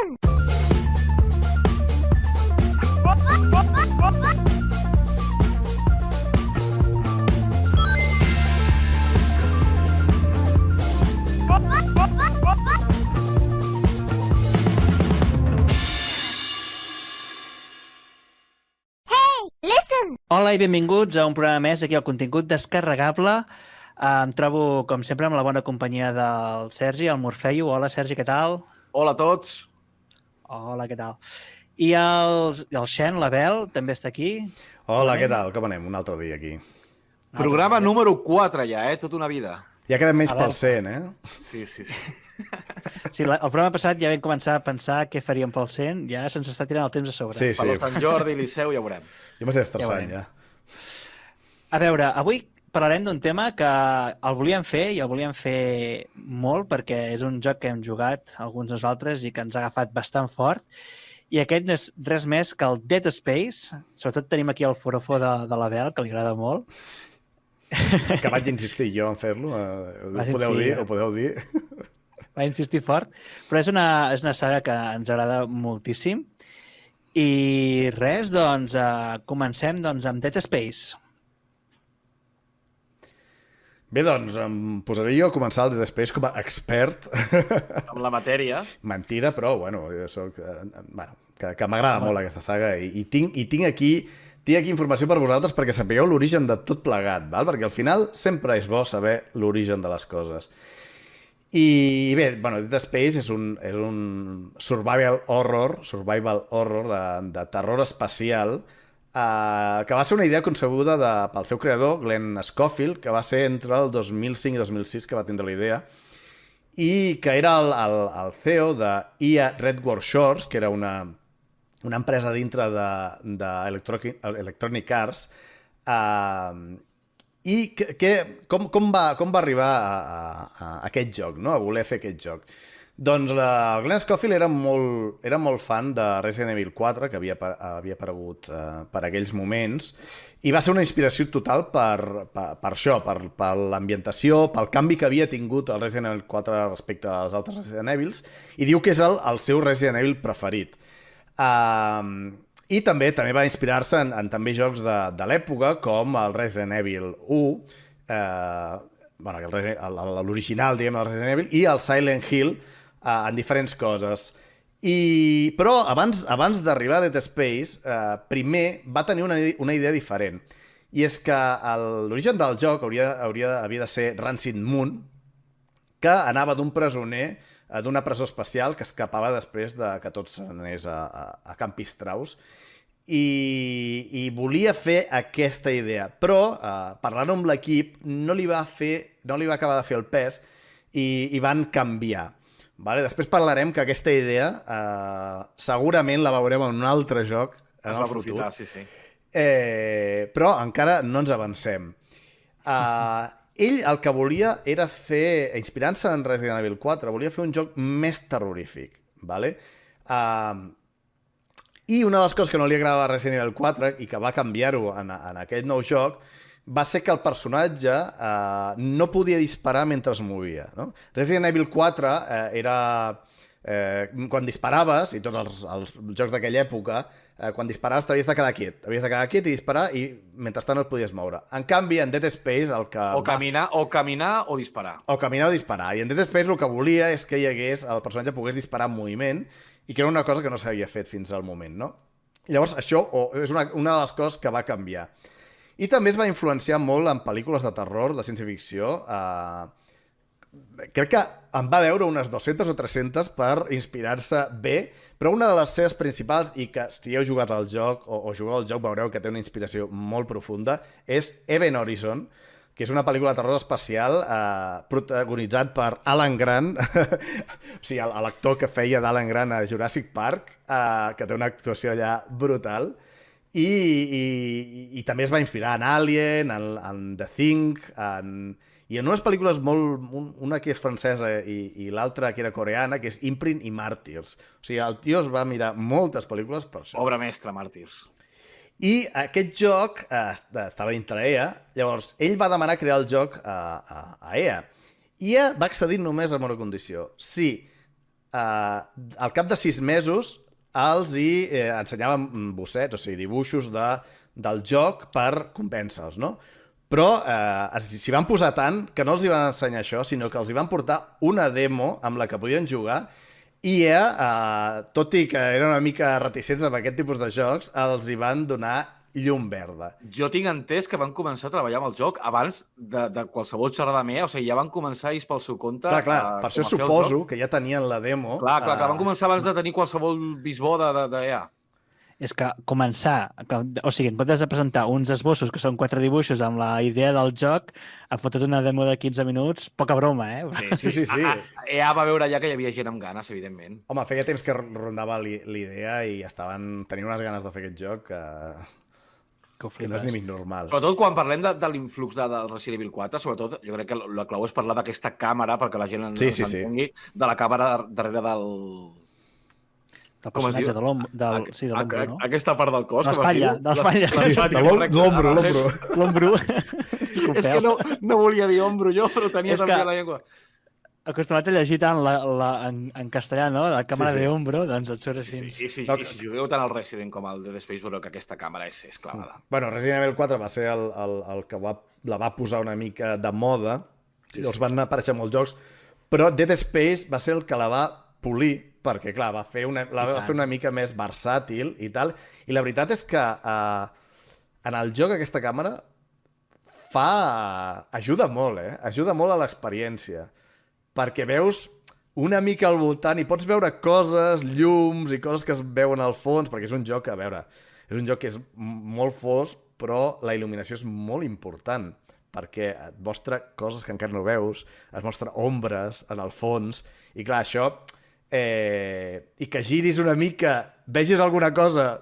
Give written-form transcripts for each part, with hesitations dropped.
listen! Hola i benvinguts a un programa més aquí al Contingut Descarregable. Em trobo, com sempre, amb la bona companyia del Sergi, el Morfeio. Hola, Sergi, què tal? Hola a tots. Hola, què tal? I el Xen, l'Abel, també està aquí. Hola, què tal? Com anem? Un altre dia aquí. Programa número 4 ja, Tota una vida. Ja quedem menys pel 100, Sí. Sí, el programa passat ja vam començar a pensar què faríem pel 100, ja se'ns està tirant el temps a sobre. Sí. Per Sant Jordi, Liceu, ja ho veurem. Jo m'estic estressant, ja. A veure, avui parlarem d'un tema que el volíem fer i el volíem fer molt perquè és un joc que hem jugat alguns nosaltres i que ens ha agafat bastant fort. I aquest no és res més que el Dead Space. Sobretot tenim aquí el forofó de l'Abel, que li agrada molt. Que vaig insistir jo en fer-lo. Ho podeu dir? Va insistir fort. Però és una saga que ens agrada moltíssim. I res, doncs, comencem amb Dead Space. Bé, doncs, em posaré jo a començar el Dead Space com a expert. Amb la matèria. Mentida, però, bueno, jo soc... que m'agrada molt aquesta saga i tinc aquí informació per vosaltres perquè sapigueu l'origen de tot plegat, val? Perquè al final sempre és bo saber l'origen de les coses. I bé, Dead Space és un survival horror de terror espacial que va ser una idea concebuda pel seu creador, Glenn Scofield, que va ser entre el 2005 i 2006 que va tindre la idea, i que era el CEO de EA Redwood Shores, que era una empresa dintre d'Electronic Arts, i com va arribar a aquest joc, no? A voler fer aquest joc. Doncs el Glenn Scofield era molt fan de Resident Evil 4, que havia aparegut per aquells moments, i va ser una inspiració total per això, per l'ambientació, pel canvi que havia tingut el Resident Evil 4 respecte als altres Resident Evils, i diu que és el seu Resident Evil preferit. I també va inspirar-se en també jocs de l'època, com el Resident Evil 1, l'original, diguem, del Resident Evil, i el Silent Hill, en diferents coses. Però abans d'arribar a Dead Space, primer va tenir una idea diferent. I és que l'origen del joc havia de ser Rancid Moon, que anava d'un presoner d'una presó espacial que escapava després que tot s'anés a Camp Strauss, i volia fer aquesta idea, però parlant amb l'equip no li va acabar de fer el pes i van canviar. Després parlarem que aquesta idea segurament la veurem en un altre joc en el futur, però encara no ens avancem. Ell el que volia era fer, inspirant-se en Resident Evil 4, volia fer un joc més terrorífic. I una de les coses que no li agradava a Resident Evil 4 i que va canviar-ho en aquest nou joc va ser que el personatge no podia disparar mentre es movia. Resident Evil 4 era... quan disparaves, i tots els jocs d'aquella època, quan disparaves t'havies de quedar quiet. T'havies de quedar quiet i disparar i mentrestant no et podies moure. En canvi, en Dead Space el que... O caminar o disparar. O caminar o disparar. I en Dead Space el que volia és que el personatge pogués disparar en moviment i que era una cosa que no s'havia fet fins al moment, no? Llavors, això és una de les coses que va canviar. I també es va influenciar molt en pel·lícules de terror, de ciència-ficció. Crec que en va veure unes 200 o 300 per inspirar-se bé, però una de les seves principals, i que si heu jugat al joc o jugueu al joc veureu que té una inspiració molt profunda, és Event Horizon, que és una pel·lícula de terror espacial protagonitzat per Alan Grant, o sigui, l'actor que feia d'Alan Grant a Jurassic Park, que té una actuació allà brutal, i també es va inspirar en Alien, en The Thing, i en unes pel·lícules una que és francesa i l'altra que era coreana, que és Imprint i Màrtirs. O sigui, el tio es va mirar moltes pel·lícules per això. Obra mestra, Màrtirs. I aquest joc estava dintre EA, llavors ell va demanar crear el joc a EA. EA va accedir només amb una condició. Si al cap de 6 mesos els hi ensenyaven bossets, o sigui, dibuixos del joc per convèncer-los, no? Però s'hi van posar tant que no els hi van ensenyar això, sinó que els hi van portar una demo amb la que podien jugar i tot i que eren una mica reticents amb aquest tipus de jocs, els hi van donar llum verda. Jo tinc entès que van començar a treballar amb el joc abans de qualsevol xerrada meva, o sigui, ja van començar ells pel seu compte... Clar, per això suposo que ja tenien la demo. Clar, que van començar abans de tenir qualsevol bisbó d'EA. És que començar, o sigui, en comptes de presentar uns esbossos que són 4 dibuixos amb la idea del joc, ha fotut una demo de 15 minuts, poca broma, Sí. EA va veure ja que hi havia gent amb ganes, evidentment. Home, feia temps que rondava l'idea i tenien unes ganes de fer aquest joc que no és ni mig normal. Sobretot quan parlem de l'influx del Resident Evil 4, sobretot jo crec que la clau és parlar d'aquesta càmera perquè la gent s'entengui, de la càmera darrere del personatge de l'ombro, no? Aquesta part del cos. L'espatlla. L'ombro. És que no volia dir ombro jo, però tenia també la llengua. Acostumat a llegir tant en castellà, no? La càmera de ombro, doncs et surt així. I si jugueu tant al Resident com al Dead Space, veureu que aquesta càmera és clavada. Bueno, Resident Evil 4 va ser el que la va posar una mica de moda, els van aparèixer molts jocs, però Dead Space va ser el que la va polir, perquè, clar, va fer una mica més versàtil i tal, i la veritat és que en el joc aquesta càmera ajuda molt, ajuda molt a l'experiència, perquè veus una mica al voltant i pots veure coses, llums i coses que es veuen al fons, perquè és un joc, a veure, és un joc que és molt fosc, però la il·luminació és molt important, perquè et mostra coses que encara no veus, es mostra ombres en el fons, i clar, això... i que giris una mica, vegis alguna cosa,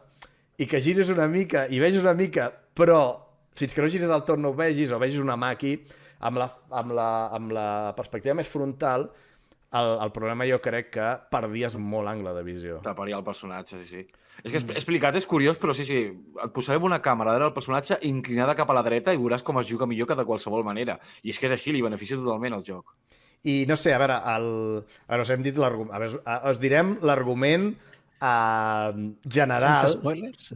i que giris una mica, i vegis una mica, però fins que no giris del tot no ho vegis, o vegis una mà aquí, amb la perspectiva més frontal, el problema jo crec que perdies molt angle de visió. Taparia el personatge, sí. És que explicat és curiós, però sí, et posarem una càmera darrere del personatge inclinada cap a la dreta i veuràs com es juga millor que de qualsevol manera. I és que és així, li beneficia totalment el joc. I no sé, a veure, us hem dit l'argument, us direm l'argument general. Sense spoilers?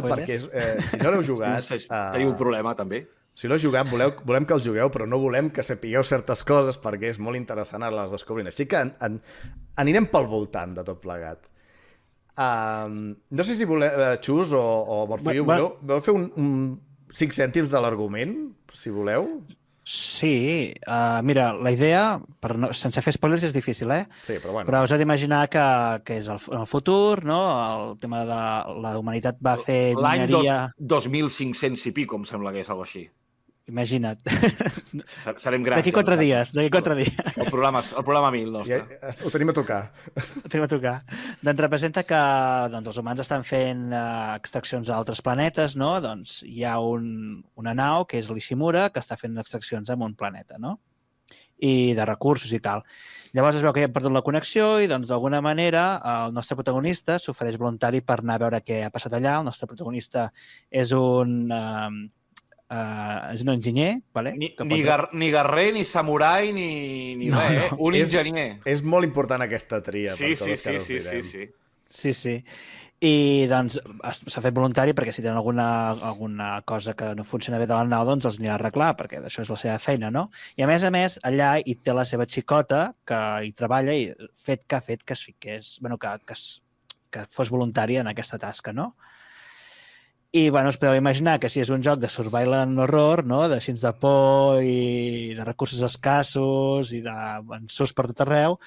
Perquè si no l'heu jugat... Teniu un problema, també. Si l'heu jugat, volem que el jugueu, però no volem que sapigueu certes coses perquè és molt interessant anar-les descobrint. Així que anirem pel voltant de tot plegat. No sé si voleu, Xus o Morfeu, voleu fer un 5 cèntims de l'argument, si voleu? Sí, mira, la idea, sense fer spoilers és difícil, Sí, però bueno. Però us heu d'imaginar que és en el futur, no? El tema de la humanitat va fer mineria... L'any 2500 i pico, em sembla que és alguna cosa així. Imagina't. Serem grans. D'aquí 4 dies. El programa 1000 nostre. Ja, ho tenim a tocar. Doncs representa que els humans estan fent extraccions a altres planetes, no? Doncs hi ha una nau, que és l'Ishimura, que està fent extraccions en un planeta, no? I de recursos i tal. Llavors es veu que ja ha perdut la connexió i, doncs, d'alguna manera, el nostre protagonista s'ofereix voluntari per anar a veure què ha passat allà. El nostre protagonista és un enginyer, ¿vale? Ni guerrer, ni samurai, ni res, un enginyer. És molt important aquesta tria. Sí. I doncs s'ha fet voluntari perquè si tenen alguna cosa que no funciona bé de la nau, doncs els anirà a arreglar, perquè això és la seva feina, no? I a més, allà hi té la seva xicota que hi treballa i fet que es fiqués, que fos voluntari en aquesta tasca, no? I, bueno, us podeu imaginar que si és un joc de survival and horror, no? D'així de por i de recursos escassos i d'ensurs per tot arreu,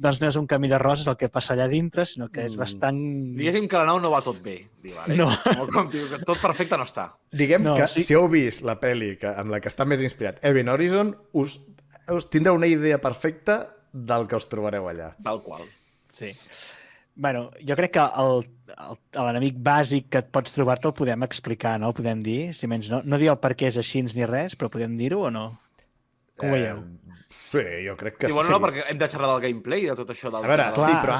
doncs no és un camí de roses el que passa allà dintre, sinó que és bastant... Diguéssim que la nau no va tot bé. No. Com dius, tot perfecte no està. Diguem que si heu vist la pel·li amb la que està més inspirat, Event Horizon, us tindreu una idea perfecta del que us trobareu allà. Tal qual. Sí. Bueno, jo crec que l'enemic bàsic que et pots trobar-te el podem explicar, no? El podem dir, si menys no. No dir el per què és així ni res, però podem dir-ho o no? Com ho veieu? Sí, jo crec que sí. Bueno, no, perquè hem de xerrar del gameplay, de tot això, dels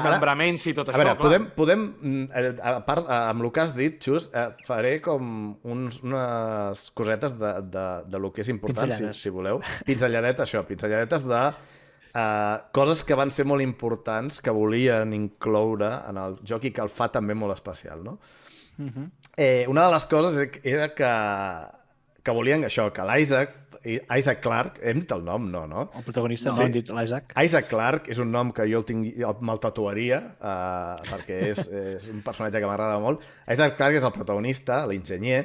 membraments i tot això. A veure, podem, a part, amb el que has dit, Xus, faré com unes cosetes de lo que és important, si voleu. Pinzelladetes de coses que van ser molt importants que volien incloure en el joc i que el fa també molt especial, no? Una de les coses era que volien això, que Isaac Clarke, hem dit el nom, no? El protagonista no hem dit l'Isaac. Isaac Clarke és un nom que jo me'l tatuaria, perquè és un personatge que m'agrada molt. Isaac Clarke és el protagonista, l'enginyer,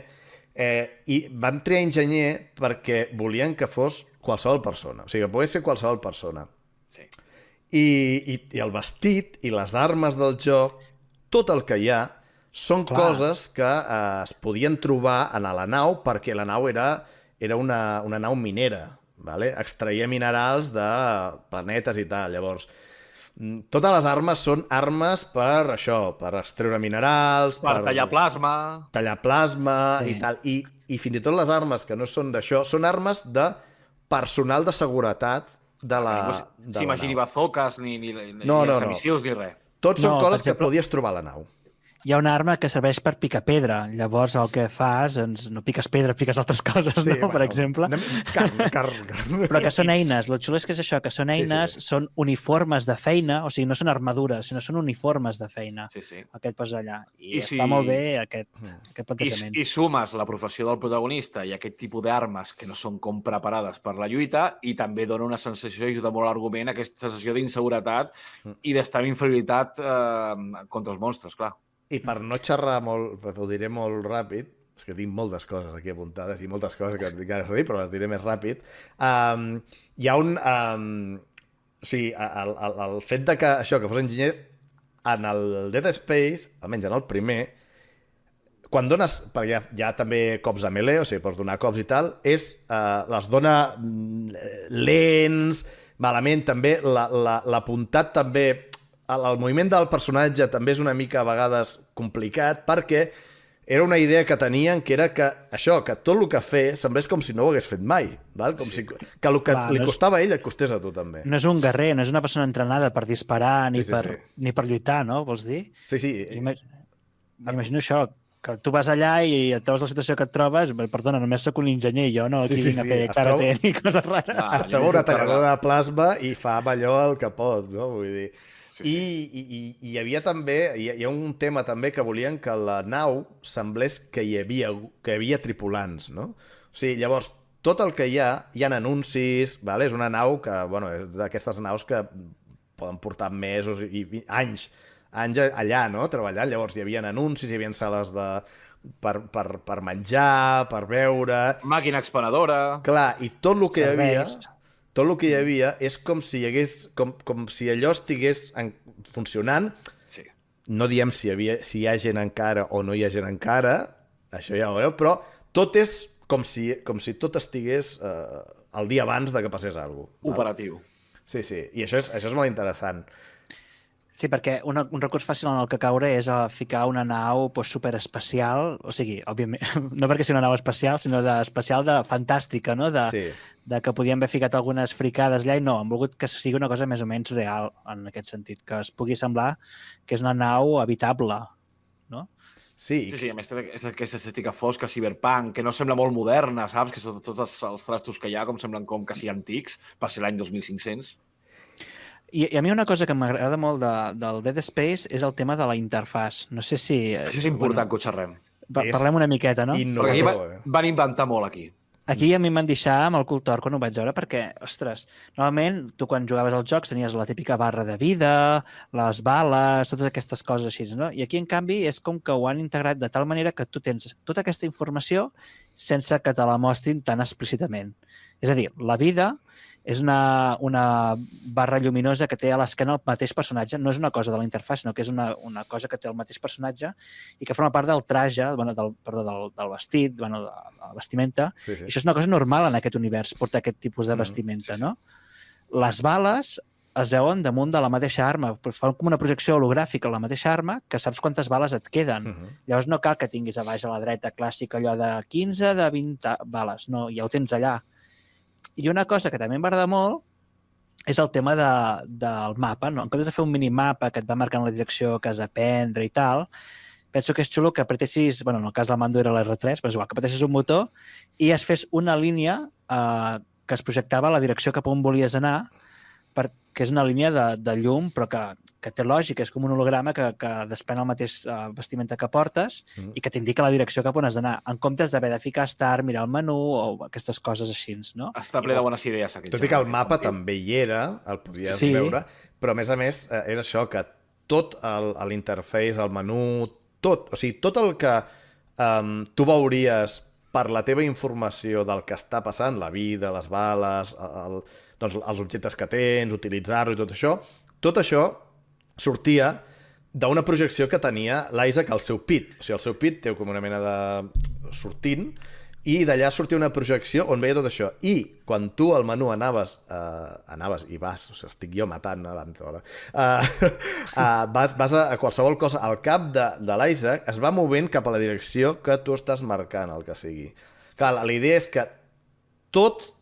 i van triar enginyer perquè volien que fos qualsevol persona, o sigui, que pogués ser qualsevol persona. Sí. I el vestit i les armes del joc, tot el que hi ha, són coses que es podien trobar a la nau, perquè la nau era una nau minera, vale? Extraia minerals de planetes i tal. Llavors, totes les armes són armes per això, per extreure minerals, per tallar plasma. Tallar plasma i tal. I fins i tot les armes que no són d'això, són armes de personal de seguretat de la S'imagini bazookas, ni no. missils, ni res. Tots són coses que podies trobar a la nau. Hi ha una arma que serveix per picar pedra. Llavors el que fas, doncs, no piques pedra, piques altres coses, sí, no? Per exemple. Carn. Però que són eines. El xulo és que és això, que són eines, són uniformes de feina, o sigui, no són armadures, sinó són uniformes de feina. Sí. Aquest posa allà. I està molt bé aquest plantejament. I sumes la professió del protagonista i aquest tipus d'armes que no són com preparades per la lluita i també dona una sensació, ajuda molt l'argument, aquesta sensació d'inseguretat i d'estar en inferioritat contra els monstres, clar. I per no xerrar molt, ho diré molt ràpid, és que tinc moltes coses aquí apuntades i moltes coses que tinc ganes de dir, però les diré més ràpid. Hi ha un... o sigui, el fet de que això, que fos enginyers, en el Dead Space, almenys en el primer, quan dones, perquè hi ha també cops de melee, o sigui, pots donar cops i tal, les dona lents, malament, també l'apuntat també... El moviment del personatge també és una mica a vegades complicat perquè era una idea que tenien que era que això, que tot el que fes semblés com si no ho hagués fet mai, val? Com si que el que li costava a ell et costés a tu també. No és un guerrer, no és una persona entrenada per disparar ni per lluitar, no? Vols dir? Sí. M'imagino això, que tu vas allà i et trobes la situació que et trobes, perdona, només soc un enginyer i jo no aquí vinc a fer karate ni coses rares. Es troba una talladora de plasma i fa amb allò el que pot, no? Vull dir... I hi havia també, hi ha un tema també que volien que la nau semblés que hi havia tripulants, no? O sigui, llavors, tot el que hi ha anuncis, vale? És una nau que, bueno, és d'aquestes naus que poden portar mesos i anys allà, no? Treballant. Llavors, hi havia anuncis, hi havia sales per menjar, per beure... Màquina expenedora... Clar, i tot el que hi havia... Tot el que hi havia és com si hi hagués, com si allò estigués funcionant. Sí. No diem si hi ha gent encara o no hi ha gent encara, això ja ho veureu, però tot és com si tot estigués el dia abans de que passés alguna cosa. Operatiu. Sí, i això és molt interessant. Sí, perquè un recurs fàcil en el que caure és ficar una nau superespacial, o sigui, òbviament, no perquè sigui una nau espacial, sinó especial de fantàstica, no? De que podien haver ficat algunes fricades allà i no, han volgut que sigui una cosa més o menys real en aquest sentit, que es pugui semblar que és una nau habitable, no? Sí, a més és aquesta estètica fosca, cyberpunk, que no sembla molt moderna, saps? Que són tots els trastos que hi ha com semblen com quasi antics, per ser l'any 2500. I a mi una cosa que m'agrada molt del Dead Space és el tema de la interfàs. No sé si... Això és important que ho xerrem. Parlem una miqueta, no? Perquè aquí van inventar molt aquí. Aquí a mi em van deixar amb el cul tort quan ho vaig veure perquè, ostres, normalment tu quan jugaves als jocs tenies la típica barra de vida, les bales, totes aquestes coses així, no? I aquí, en canvi, és com que ho han integrat de tal manera que tu tens tota aquesta informació sense que te la mostrin tan explícitament. És a dir, la vida és una barra lluminosa que té a l'esquena el mateix personatge. No és una cosa de la interfàs, sinó que és una cosa que té el mateix personatge i que forma part del traje, del vestit, de la vestimenta. Sí. I això és una cosa normal en aquest univers, portar aquest tipus de vestimenta, no? Les bales es veuen damunt de la mateixa arma, fan com una projecció hologràfica a la mateixa arma que saps quantes bales et queden. Llavors no cal que tinguis a baix a la dreta clàssica allò de 15, de 20 bales, no, ja ho tens allà. I una cosa que també m'agrada molt és el tema del mapa, no? En comptes de fer un minimapa que et va marcant la direcció que has d'aprendre i tal, penso que és xulo que apretessis, bueno, en el cas del mando era l'R3, però és igual, que apretessis un botó i es fes una línia que es projectava a la direcció cap on volies anar que és una línia de llum, però que té lògica, és com un holograma que despèn el mateix vestimenta que portes i que t'indica la direcció cap on has d'anar, en comptes d'haver de ficar start, mirar el menú o aquestes coses així, no? Està ple de bones idees. Tot i que el mapa també hi era, el podies veure, però a més, és això, que tot l'interface, el menú, tot el que tu veuries per la teva informació del que està passant, la vida, les bales, doncs els objectes que tens, utilitzar-ho i tot això sortia d'una projecció que tenia l'Isaac al seu pit. O sigui, el seu pit té com una mena de sortint i d'allà sortia una projecció on veia tot això. I quan tu al menú anaves i vas, o sigui, estic jo matant abans d'hora, vas a qualsevol cosa, al cap de l'Isaac es va movent cap a la direcció que tu estàs marcant, el que sigui. Clar, la idea és que tot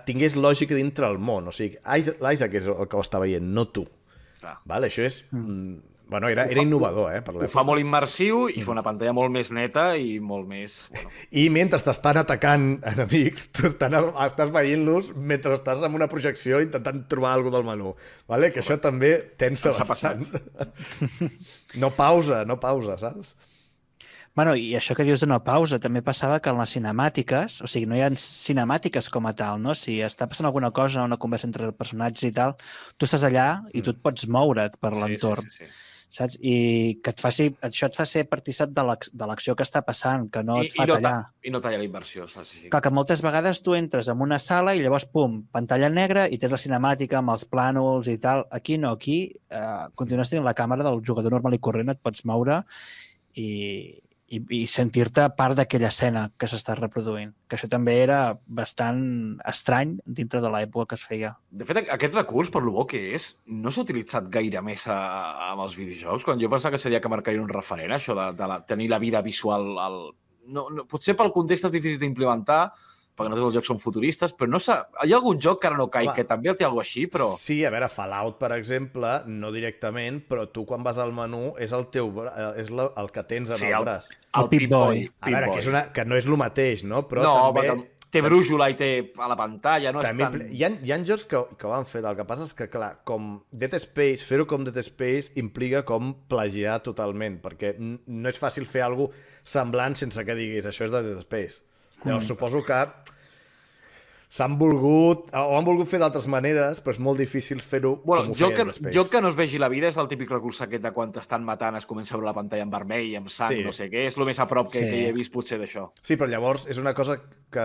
tingués lògica dintre el món, o sigui, l'Isaac és el que ho està veient, no tu. Vale? Això és... Bueno, era innovador, Ho fa molt immersiu i fa una pantalla molt més neta i molt més... Bueno. I mentre t'estan atacant enemics, tu estàs veient-los mentre estàs en una projecció intentant trobar alguna del menú. Vale? Que això també tensa bastant. No pausa, saps? Bueno, i això que dius de no pausa, també passava que en les cinemàtiques, o sigui, no hi ha cinemàtiques com a tal, no? Si està passant alguna cosa, una conversa entre personatges i tal, tu estàs allà i tu et pots moure't per l'entorn. Sí. Saps? I que això et fa ser partícip de l'acció que està passant, que no et fa tallar. I no talla la inversió, saps? Clar, que moltes vegades tu entres en una sala i llavors, pum, pantalla negra i tens la cinemàtica amb els plànols i tal. Aquí no, aquí continues tenint la càmera del jugador normal i corrent, et pots moure i sentir-te part d'aquella escena que s'està reproduint. Que això també era bastant estrany dintre de l'època que es feia. De fet, aquest recurs, per lo bo que és, no s'ha utilitzat gaire més amb els videojocs, quan jo pensava que seria que marcaria un referent, això de tenir la vida visual... Potser pel context és difícil d'implementar, perquè no tots els jocs són futuristes, però no hi ha algun joc que ara no caic, que també té alguna cosa així, però... Sí, a veure, Fallout, per exemple, no directament, però tu quan vas al menú és el que tens en el braç. El Pip-Boy. A veure, que no és el mateix, no? Però també... té brújula i té a la pantalla, no també, és tan... Hi ha jocs que ho han fet, el que passa és que, clar, com Dead Space, fer-ho com Dead Space implica com plagiar totalment, perquè no és fàcil fer alguna cosa semblant sense que diguis això és de Dead Space. Llavors, suposo que han volgut fer d'altres maneres, però és molt difícil fer-ho com ho feia Dead Space. Jo que no es vegi la vida és el típic recurs aquest de quan t'estan matant es comença a veure la pantalla en vermell, amb sang, no sé què, és el més a prop que he vist potser d'això. Sí, però llavors és una cosa que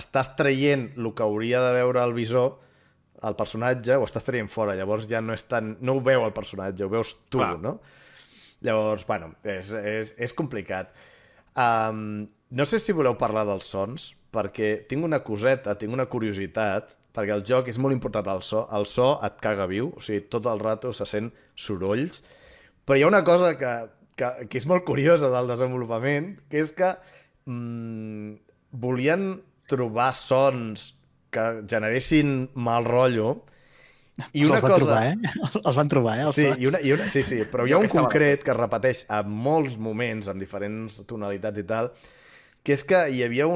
estàs traient el que hauria de veure el visor, el personatge, ho estàs traient fora, llavors ja no és tan... No ho veu el personatge, ho veus tu, no? Llavors, bueno, és complicat. No sé si voleu parlar dels sons, perquè tinc una curiositat, perquè el joc és molt important el so et caga viu, o sigui, tot el rato se sent sorolls, però hi ha una cosa que és molt curiosa del desenvolupament, que és que volien trobar sons que generessin mal rotllo, i una cosa... Els van trobar, els sons. Sí, però hi ha un concret que es repeteix a molts moments, en diferents tonalitats i tal, que és que hi havia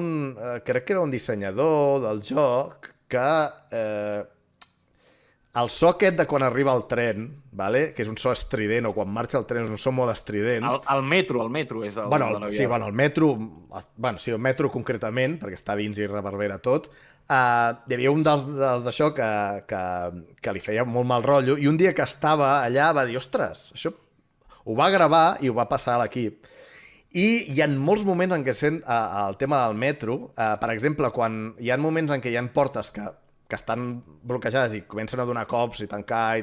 crec que era un dissenyador del joc que el so aquest de quan arriba el tren, que és un so estrident, o quan marxa el tren és un so molt estrident. El metro és el... el metro concretament, perquè està dins i reverbera tot. Hi havia un dels d'això que li feia molt mal rotllo, i un dia que estava allà va dir, ostres, això ho va gravar i ho va passar a l'equip. I hi ha molts moments en què sent el tema del metro, per exemple, quan hi ha moments en què hi ha portes que estan bloquejades i comencen a donar cops i tancar,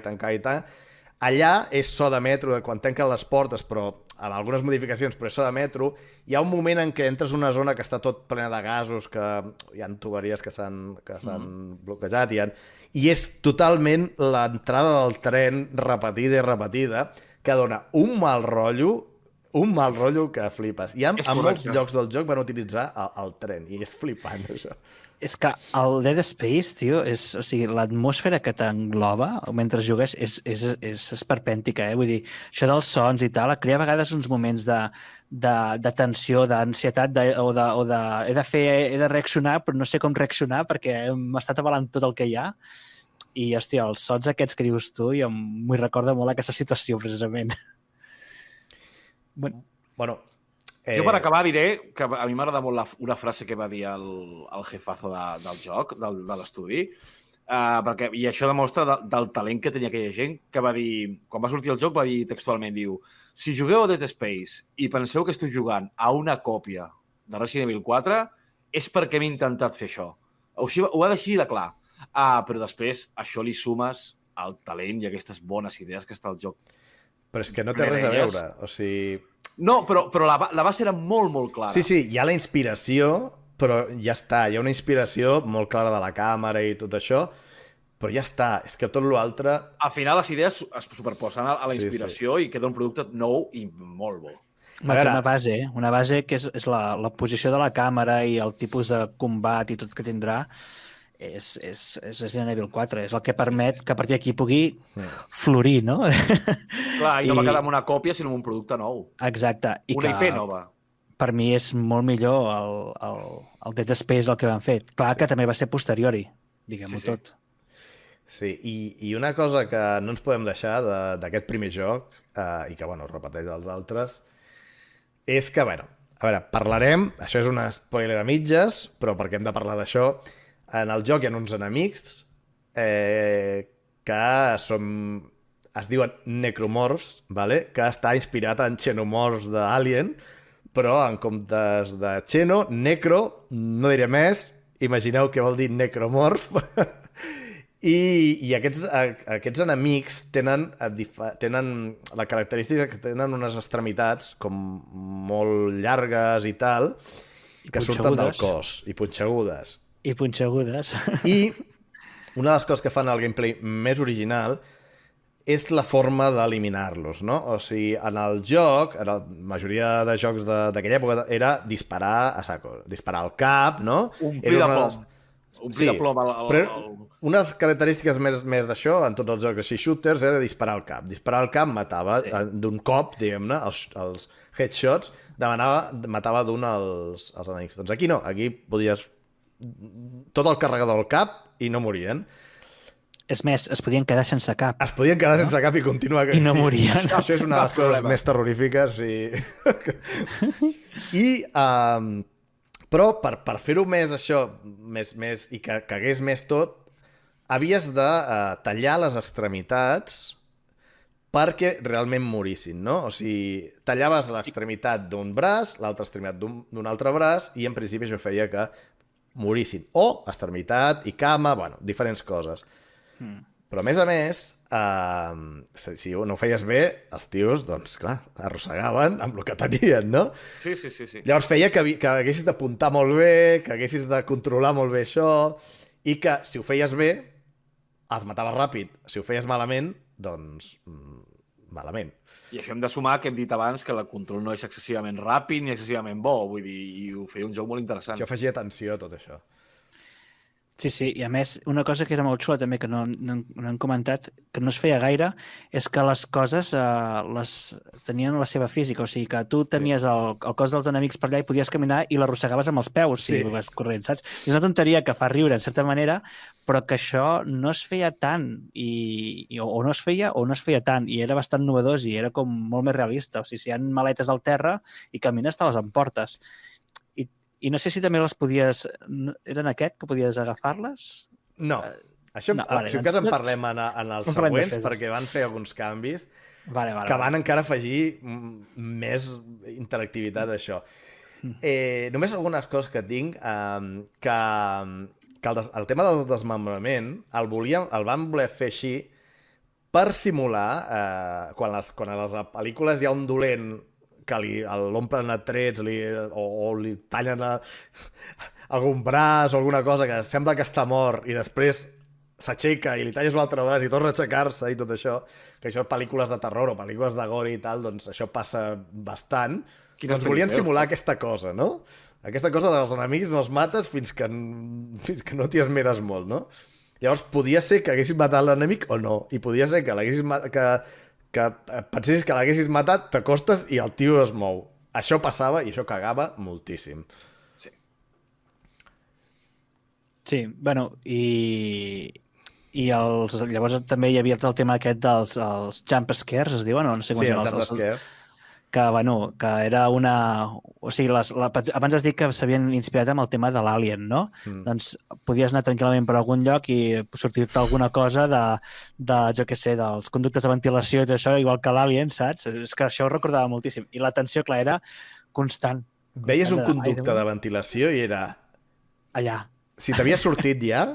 allà és so de metro, quan tanquen les portes, però amb algunes modificacions, però és so de metro. Hi ha un moment en què entres en una zona que està tot plena de gasos, que hi ha tuberies que s'han bloquejat, i és totalment l'entrada del tren repetida, que dona un mal rotllo que flipes. I en molts llocs del joc van utilitzar el tren, i és flipant, això. És que el Dead Space, tio, o sigui, l'atmosfera que t'engloba mentre jugues és esperpèntica, Vull dir, això dels sons i tal, crea a vegades uns moments de tensió, d'ansietat, he de reaccionar, però no sé com reaccionar perquè m'està atabalant tot el que hi ha. i, hòstia, els sons aquests que dius tu, jo m'ho recorda molt aquesta situació, precisament. Bueno, Jo per acabar diré que a mi m'agrada molt una frase que va dir el jefazo del joc, de l'estudi, i això demostra del talent que tenia aquella gent, que va dir, quan va sortir el joc, va dir textualment, diu, si jugueu a Dead Space i penseu que estic jugant a una còpia de Resident Evil 4, és perquè m'he intentat fer això. Ho ha deixat de clar. Però després això li sumes el talent i aquestes bones idees que està al joc. Però és que no té res a veure. O sigui... No, però la base era molt, molt clara. Sí, hi ha la inspiració, però ja està. Hi ha una inspiració molt clara de la càmera i tot això, però ja està. És que tot l'altre... Al final les idees es superposen a la inspiració i queda un producte nou i molt bo. Una base que és la posició de la càmera i el tipus de combat i tot que tindrà és Resident Evil 4. És el que permet que a partir d'aquí pugui florir, no? Clar, i no va quedar amb una còpia, sinó amb un producte nou. Exacte. Una IP nova. Per mi és molt millor el Dead Space el que van fer. Clar que també va ser posteriori, diguem-ho tot. Sí, i una cosa que no ens podem deixar d'aquest primer joc, i que, bueno, es repeteix dels altres, és que, bueno, a veure, parlarem, això és un spoiler a mitges, però perquè hem de parlar d'això, en el joc hi ha uns enemics que es diuen necromorphs, vale? Que està inspirat en xenomorphs d'Alien, però en comptes de xeno, necro, no diré més, imagineu què vol dir necromorph, I aquests enemics tenen la característica que tenen unes extremitats com molt llargues i tal, que surten del cos, i punxegudes. I punxegudes. I una de les coses que fan el gameplay més original és la forma d'eliminar-los, no? O sigui, en el joc, en la majoria de jocs d'aquella època, era disparar a saco, disparar al cap, no? Omplir de plom. Omplir de plom. Però una de les característiques més d'això, en tots els jocs així shooters, era de disparar al cap. Disparar al cap matava, d'un cop, diguem-ne, els headshots, matava d'un els enemics. Doncs aquí no, aquí podies tot el carregador al cap i no morien. És més, es podien quedar sense cap. Es podien quedar sense cap i continuar... I no morien. Això és una de les coses més terrorífiques. Però per fer-ho més això, més i que cagués més tot, havies de tallar les extremitats perquè realment morissin, no? O sigui, tallaves l'extremitat d'un braç, l'altra extremitat d'un altre braç, i en principi això feia que morissin. O extremitat i cama, bueno, diferents coses. Però a més, si no ho feies bé, els tios, doncs, clar, arrossegaven amb el que tenien, no? Sí. Llavors feia que haguessis d'apuntar molt bé, que haguessis de controlar molt bé això, i que, si ho feies bé, els mataves ràpid. Si ho feies malament, doncs, malament. I això hem de sumar que hem dit abans que el control no és excessivament ràpid ni excessivament bo, vull dir, i ho feia un joc molt interessant. Això afegia tensió, tot això. Sí, i a més, una cosa que era molt xula també, que no hem comentat, que no es feia gaire, és que les coses tenien la seva física, o sigui que tu tenies el cos dels enemics per allà i podies caminar i l'arrossegaves amb els peus, si vas corrent, saps? És una tonteria que fa riure, en certa manera, però que això no es feia tant, o no es feia tant, i era bastant novedós i era com molt més realista. O sigui, si hi ha maletes al terra i camines, te les emportes. I no sé si també les podies... Eren aquest, que podies agafar-les? No. Això, si en cas en parlem en els següents, perquè van fer alguns canvis que van encara afegir més interactivitat a això. Només algunes coses que tinc, que el tema del desmembrament el van voler fer així per simular, quan a les pel·lícules hi ha un dolent que l'omplen a trets o li tallen algun braç o alguna cosa que sembla que està mort i després s'aixeca i li talles l'altre braç i torna a aixecar-se i tot això, que això pel·lícules de terror o pel·lícules de gore i tal, doncs això passa bastant. Doncs volien simular aquesta cosa, no? Aquesta cosa dels enemics no els mates fins que no t'hi esmeres molt, no? Llavors podia ser que haguessis matat l'enemic o no, i podia ser que pensessis que l'haguessis matat, t'acostes i el tio es mou. Això passava i això cagava moltíssim. Sí, bueno, i llavors també hi havia el tema aquest dels els jump scares, es diuen, o no sé com Sí, es el diuen, jump scares. que, bueno, que era una... O sigui, abans has dit que s'havien inspirat amb el tema de l'Alien, no? Doncs podies anar tranquil·lament per algun lloc i sortir-te alguna cosa jo què sé, dels conductes de ventilació i tot això, igual que l'Alien, saps? És que això ho recordava moltíssim. I la tensió, clar, era constant. Veies un conducte de ventilació i era... Allà. Si t'havia sortit ja,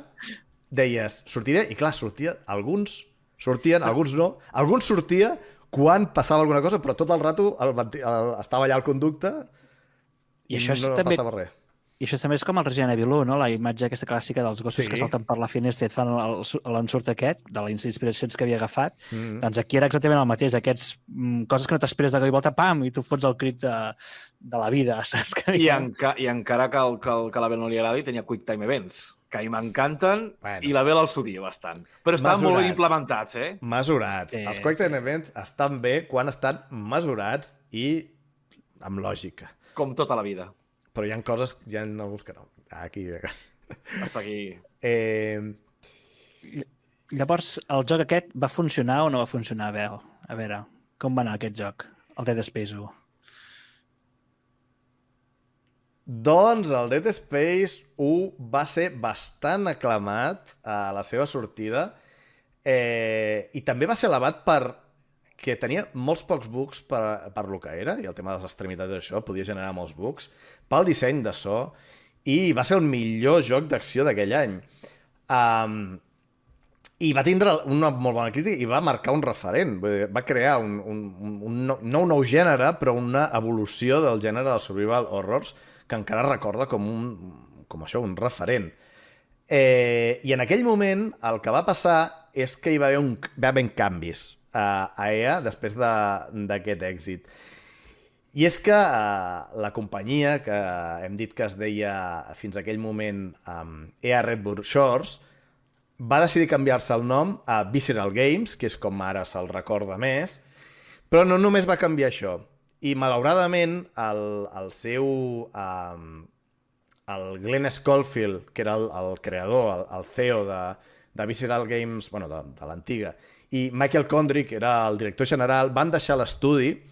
deies, sortiré, i clar, sortia, alguns sortien, alguns no. Alguns sortia quan passava alguna cosa, però tot el rato estava allà el conducte i això no també passava res. I això també és com el Resident Evil 1, no? La imatge aquesta clàssica dels gossos que salten per la finestra i et fan l'ensurt aquest, de les inspiracions que havia agafat. Doncs aquí era exactament el mateix. Aquests coses que no t'esperes de cop i volta, pam, i tu fots el crit de la vida, saps? I encara que la Bel no li agradi, tenia Quick Time Events, que a mi m'encanten, i la Bel els odia bastant. Però estaven molt ben implementats, eh? Mesurats. Els Quick Time Events estan bé quan estan mesurats i amb lògica. Com tota la vida. Però hi ha coses, hi ha alguns que no. Aquí. Hasta aquí. Llavors, el joc aquest va funcionar o no va funcionar, Bel? A veure, com va anar aquest joc, el Dead Space 1? Doncs el Dead Space 1 va ser bastant aclamat a la seva sortida i també va ser alabat que tenia molts pocs bugs per lo que era, i el tema de les extremitats d'això podia generar molts bugs, pel disseny de so, i va ser el millor joc d'acció d'aquell any. I va tindre una molt bona crítica i va marcar un referent. Va crear no un nou gènere, però una evolució del gènere dels survival horrors que encara recorda com un referent. I en aquell moment el que va passar és que hi va haver canvis a EA després d'aquest èxit. I és que la companyia, que hem dit que es deia fins a aquell moment EA Redwood Shores, va decidir canviar-se el nom a Visceral Games, que és com ara se'l recorda més, però no només va canviar això. I malauradament el Glenn Schofield, que era el creador, el CEO de Visceral Games, bueno, de l'antiga, i Michael Condrick, que era el director general, van deixar l'estudi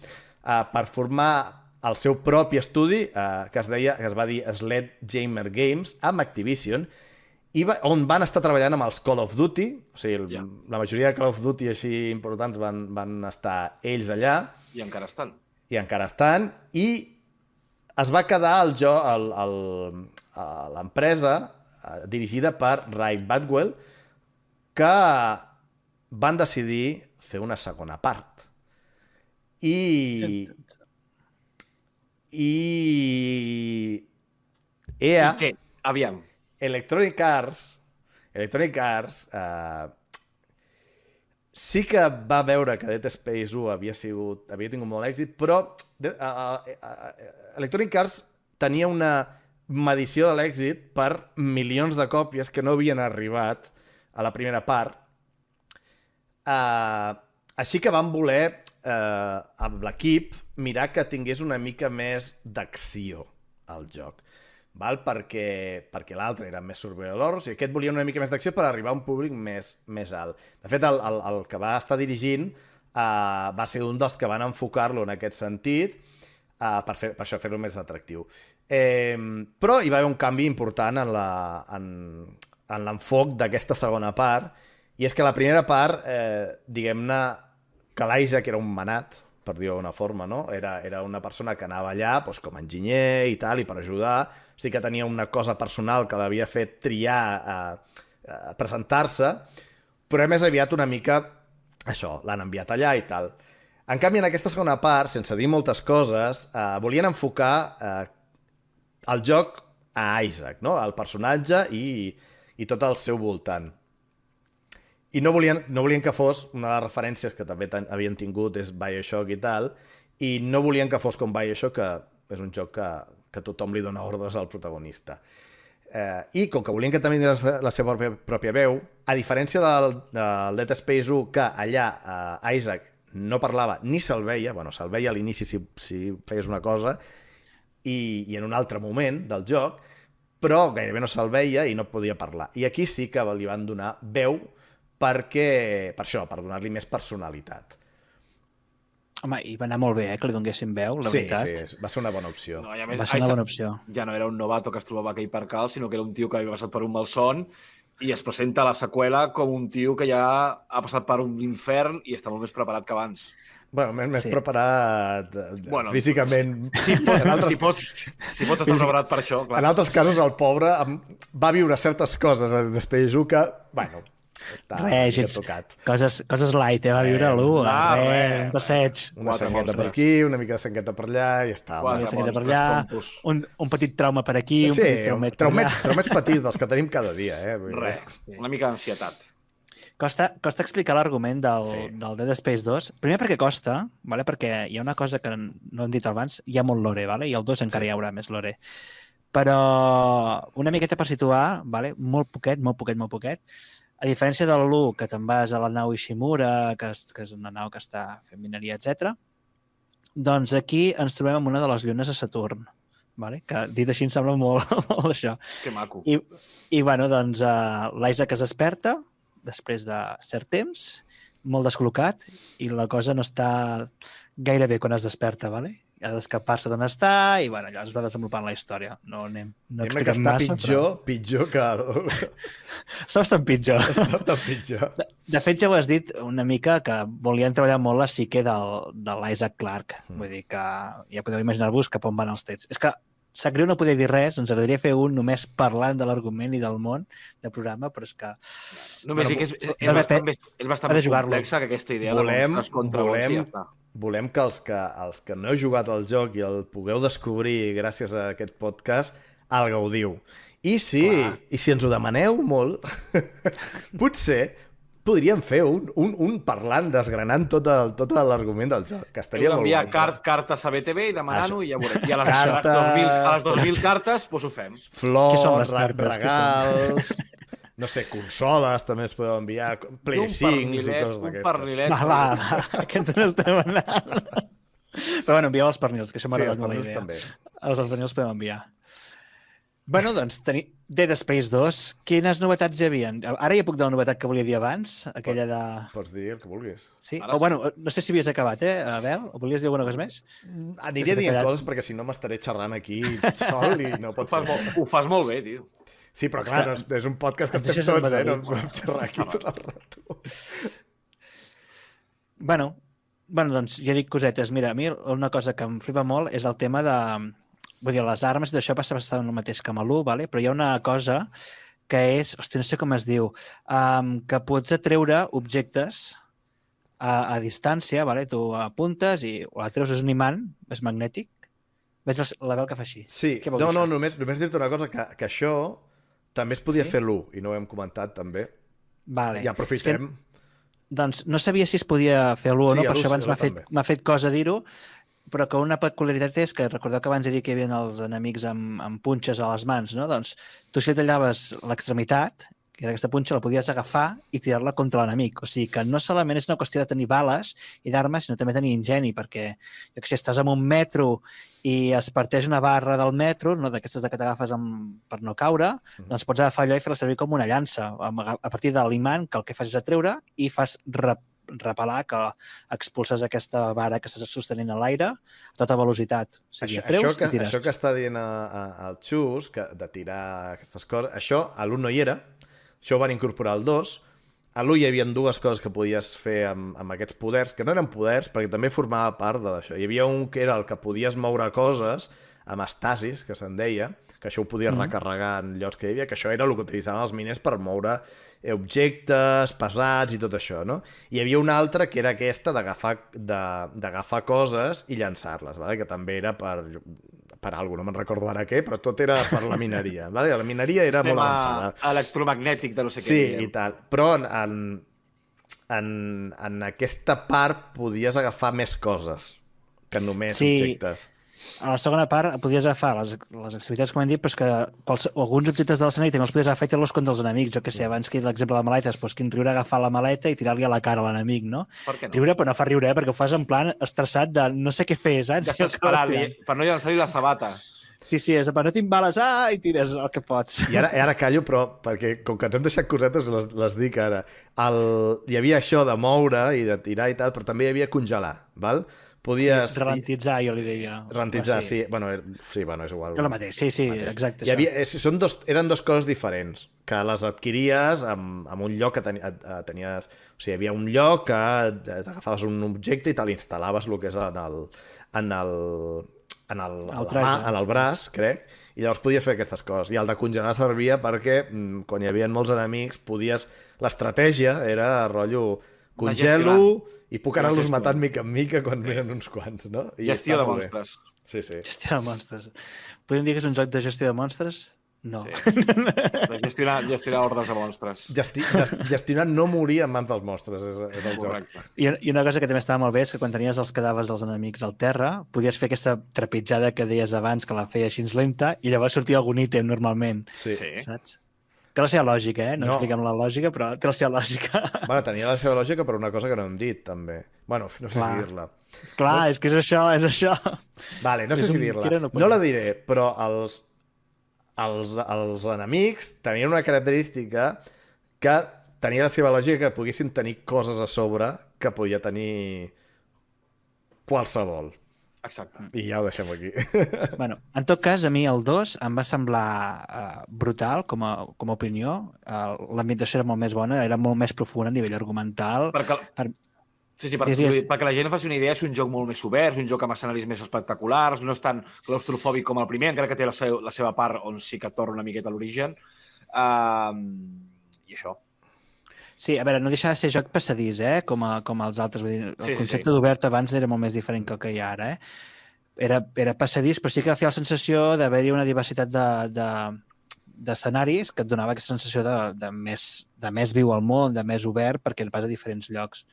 per formar el seu propi estudi, que es va dir Sledgehammer Games, amb Activision, on van estar treballant amb els Call of Duty, o sigui, la majoria de Call of Duty així importants van estar ells allà. I encara estan. I es va quedar l'empresa dirigida per Ray Badwell, que van decidir fer una segona part. I EA... I què? Aviam. Electronic Arts sí que va veure que Dead Space 1 havia tingut molt èxit, però Electronic Arts tenia una medició de l'èxit per milions de còpies que no havien arribat a la primera part. Així que van voler, amb l'equip, mirar que tingués una mica més d'acció al joc. Perquè l'altre era més survival horrors i aquest volia una mica més d'acció per arribar a un públic més alt. De fet, el que va estar dirigint va ser un dels que van enfocar-lo en aquest sentit per això fer-lo més atractiu. Però hi va haver un canvi important en l'enfoc d'aquesta segona part, i és que la primera part, diguem-ne, que l'Isaac era un manat, per dir-ho d'una forma, no? Era una persona que anava allà com a enginyer i tal, i per ajudar. Sí que tenia una cosa personal que l'havia fet triar a presentar-se, però més aviat una mica això, l'han enviat allà i tal. En canvi, en aquesta segona part, sense dir moltes coses, volien enfocar el joc a Isaac, no? El personatge i tot el seu voltant. I no volien que fos, una de les referències que també havien tingut és BioShock i tal, i no volien que fos com BioShock, que és un joc que tothom li dona ordres al protagonista. I com que volien que també tingués la seva pròpia veu, a diferència del Dead Space 1, que allà Isaac no parlava ni se'l veia, se'l veia a l'inici si feies una cosa, i en un altre moment del joc, però gairebé no se'l veia i no podia parlar. I aquí sí que li van donar veu per això, per donar-li més personalitat. Home, i va anar molt bé, que li donguessin veu, la veritat. Sí, va ser una bona opció. No, i a més, Va ser una bona opció. Ja no era un novato que es trobava aquell per cal, sinó que era un tio que havia passat per un malson i es presenta a la seqüela com un tio que ja ha passat per un infern i està molt més preparat que abans. Bueno, més preparat físicament. Si pots estar preparat per això, clar. En altres casos, el pobre va viure certes coses després que, bueno, està tocat. Coses light, va viure l'1, un passeig. Una sangueta per aquí, una mica de sangueta per allà i està. Una sangueta per allà, un petit trauma per aquí, un petit traumet per allà. Traumets petits dels que tenim cada dia. Una mica d'ansietat. Costa explicar l'argument del Dead Space 2. Primer perquè costa, perquè hi ha una cosa que no hem dit abans, hi ha molt lore, i el 2 encara hi haurà més lore. Però una miqueta per situar, molt poquet, a diferència de l'1, que te'n vas a la nau Ishimura, que és una nau que està fent mineria, etc. Doncs aquí ens trobem en una de les llunes a Saturn, que dit així em sembla molt això. Que maco. I bueno, doncs l'Isaac es desperta després de cert temps, molt descol·locat, i la cosa no està gaire bé quan es desperta, ha d'escapar-se d'on està, i bueno, allò es va desenvolupant la història. No expliquem massa, pitjor que... Està bastant pitjor. De fet, ja ho has dit una mica, que volien treballar molt la psique de l'Isaac Clarke. Vull dir que ja podeu imaginar-vos cap on van els trets. És que sap greu no poder dir res, ens agradaria fer un només parlant de l'argument i del món de programa, però és que... Només dic que és bastant més complexa que aquesta idea volem que els que no heu jugat al joc i el pugueu descobrir gràcies a aquest podcast, el gaudiu. I si ens ho demaneu molt, potser podríem fer un parlant, desgranant tot l'argument del joc, que estaria molt guai. Enviar cartes a BTV i demanar-ho i ja veurem. I a les 2.000 cartes, doncs ho fem. Flors, regals, no sé, consoles també es poden enviar, Play 5 i coses d'aquestes. Un pernilet. Va, aquests no estem anant. Però bueno, envieu els pernils, que això m'ha agradat molt la idea. També. Els pernils podem enviar. Bueno, doncs, Dead Space 2, quines novetats hi havia? Ara ja puc dir la novetat que volia dir abans, aquella de... Pots dir el que vulguis. Sí? O, bueno, no sé si havies acabat, Abel? O volies dir alguna cosa més? Aniria dient coses perquè si no m'estaré xerrant aquí sol i no pot ser. Ho fas molt bé, tio. Sí, però clar, és un podcast que estem tots, no em podem xerrar aquí tot el rato. Bueno, doncs ja dic cosetes. Mira, a mi una cosa que em flipa molt és el tema de... Vull dir, les armes d'això passa bastant el mateix que amb l'1, però hi ha una cosa que és, no sé com es diu, que pots atreure objectes a distància, tu apuntes i la treus, és un imant, és magnètic. Veig la veu que fa així. Sí, només dir-te una cosa, que això també es podia fer l'1 i no ho hem comentat també. Ja aprofitem. Doncs no sabia si es podia fer l'1 o no, per això abans m'ha fet cosa dir-ho, però que una peculiaritat és que recordeu que abans he dit que hi havia els enemics amb punxes a les mans, no? Doncs tu si tallaves l'extremitat, que era aquesta punxa, la podies agafar i tirar-la contra l'enemic. O sigui que no solament és una qüestió de tenir bales i d'armes, sinó també tenir ingeni, perquè jo que sé, estàs en un metro i es parteix una barra del metro, no d'aquestes que t'agafes per no caure, doncs pots agafar allò i fer-la servir com una llança, a partir de l'imant, que el que fas és atreure i fas repelar, que expulses aquesta vara que estàs sostenint a l'aire a tota velocitat. O sigui, treus i tires. Això que està dient el Xus, de tirar aquestes coses, això a l'1 no hi era, això ho van incorporar al 2. A l'1 hi havia dues coses que podies fer amb aquests poders, que no eren poders, perquè també formava part d'això. Hi havia un que era el que podies moure coses amb estasis, que se'n deia, que això ho podies recarregar en llocs que hi havia, que això era el que utilitzaven els miners per moure objectes pesats i tot això, no? Hi havia una altra que era aquesta d'agafar coses i llançar-les, que també era per alguna, no me'n recordo ara què, però tot era per la mineria. La mineria era molt avançada. Electromagnètic de no sé què. Sí, i tal. Però en aquesta part podies agafar més coses que només objectes. A la segona part podies agafar les activitats, com hem dit, però és que alguns objectes de l'escenari també els podies agafar i tirar-los contra els enemics. Jo que sé, abans que l'exemple de la maleta, doncs quin riure agafar la maleta i tirar-li a la cara a l'enemic, no? Per què no? Riure, però no fa riure, perquè ho fas en plan estressat de no sé què fer, saps? Desesperat, per no llançar-li la sabata. Sí, és no tinc bales, i tires el que pots. I ara callo, però perquè com que ens hem deixat cosetes les dic ara. Hi havia això de moure i de tirar i tal, però també hi havia congelar, val? Podies... Sí, ralentitzar, jo li diria. Ralentitzar, sí. Bueno, és igual. És el mateix, sí, exacte. Eren dos coses diferents, que les adquiries amb un lloc que tenies... O sigui, hi havia un lloc que t'agafaves un objecte i te l'instal·laves el que és en el braç, crec, i llavors podies fer aquestes coses. I el de congelar servia perquè quan hi havia molts enemics l'estratègia era rotllo congelo i puc anar-los matant mica en mica quan venen uns quants, no? Gestió de monstres. Sí. Gestió de monstres. Podem dir que és un joc de gestió de monstres? No. Sí. De gestionar ordres de monstres. Gestionar no morir en mans dels monstres és el Correcte. joc. I una cosa que també estava molt bé és que quan tenies els cadàvers dels enemics al terra, podies fer aquesta trepitjada que deies abans, que la feia així lenta, i llavors sortia algun ítem normalment. Sí. Saps? Té la seva lògica, No expliquem la lògica, però té la seva lògica. Bueno, tenia la seva lògica per una cosa que no hem dit, també. Bueno, no sé si dir-la. Clar, és que és això. Vale, no sé si dir-la. No la diré, però els enemics tenien una característica que tenia la seva lògica que poguessin tenir coses a sobre que podia tenir qualsevol. Exacte. I ja ho deixem aquí. Bueno, en tot cas, a mi el 2 em va semblar brutal com a opinió. L'ambientació era molt més bona, era molt més profunda a nivell argumental. Perquè la gent faci una idea, és un joc molt més obert, un joc amb escenaris més espectaculars, no és tan claustrofòbic com el primer, encara que té la seva part on sí que torna una miqueta a l'origen. I això. Sí, a veure, no deixa de ser joc passadís, com els altres. Vull dir, el concepte d'obert abans era molt més diferent que el que hi ha ara, Era passadís, però sí que feia la sensació d'haver-hi una diversitat d'escenaris que et donava aquesta sensació de més viu al món, de més obert, perquè vas a diferents llocs.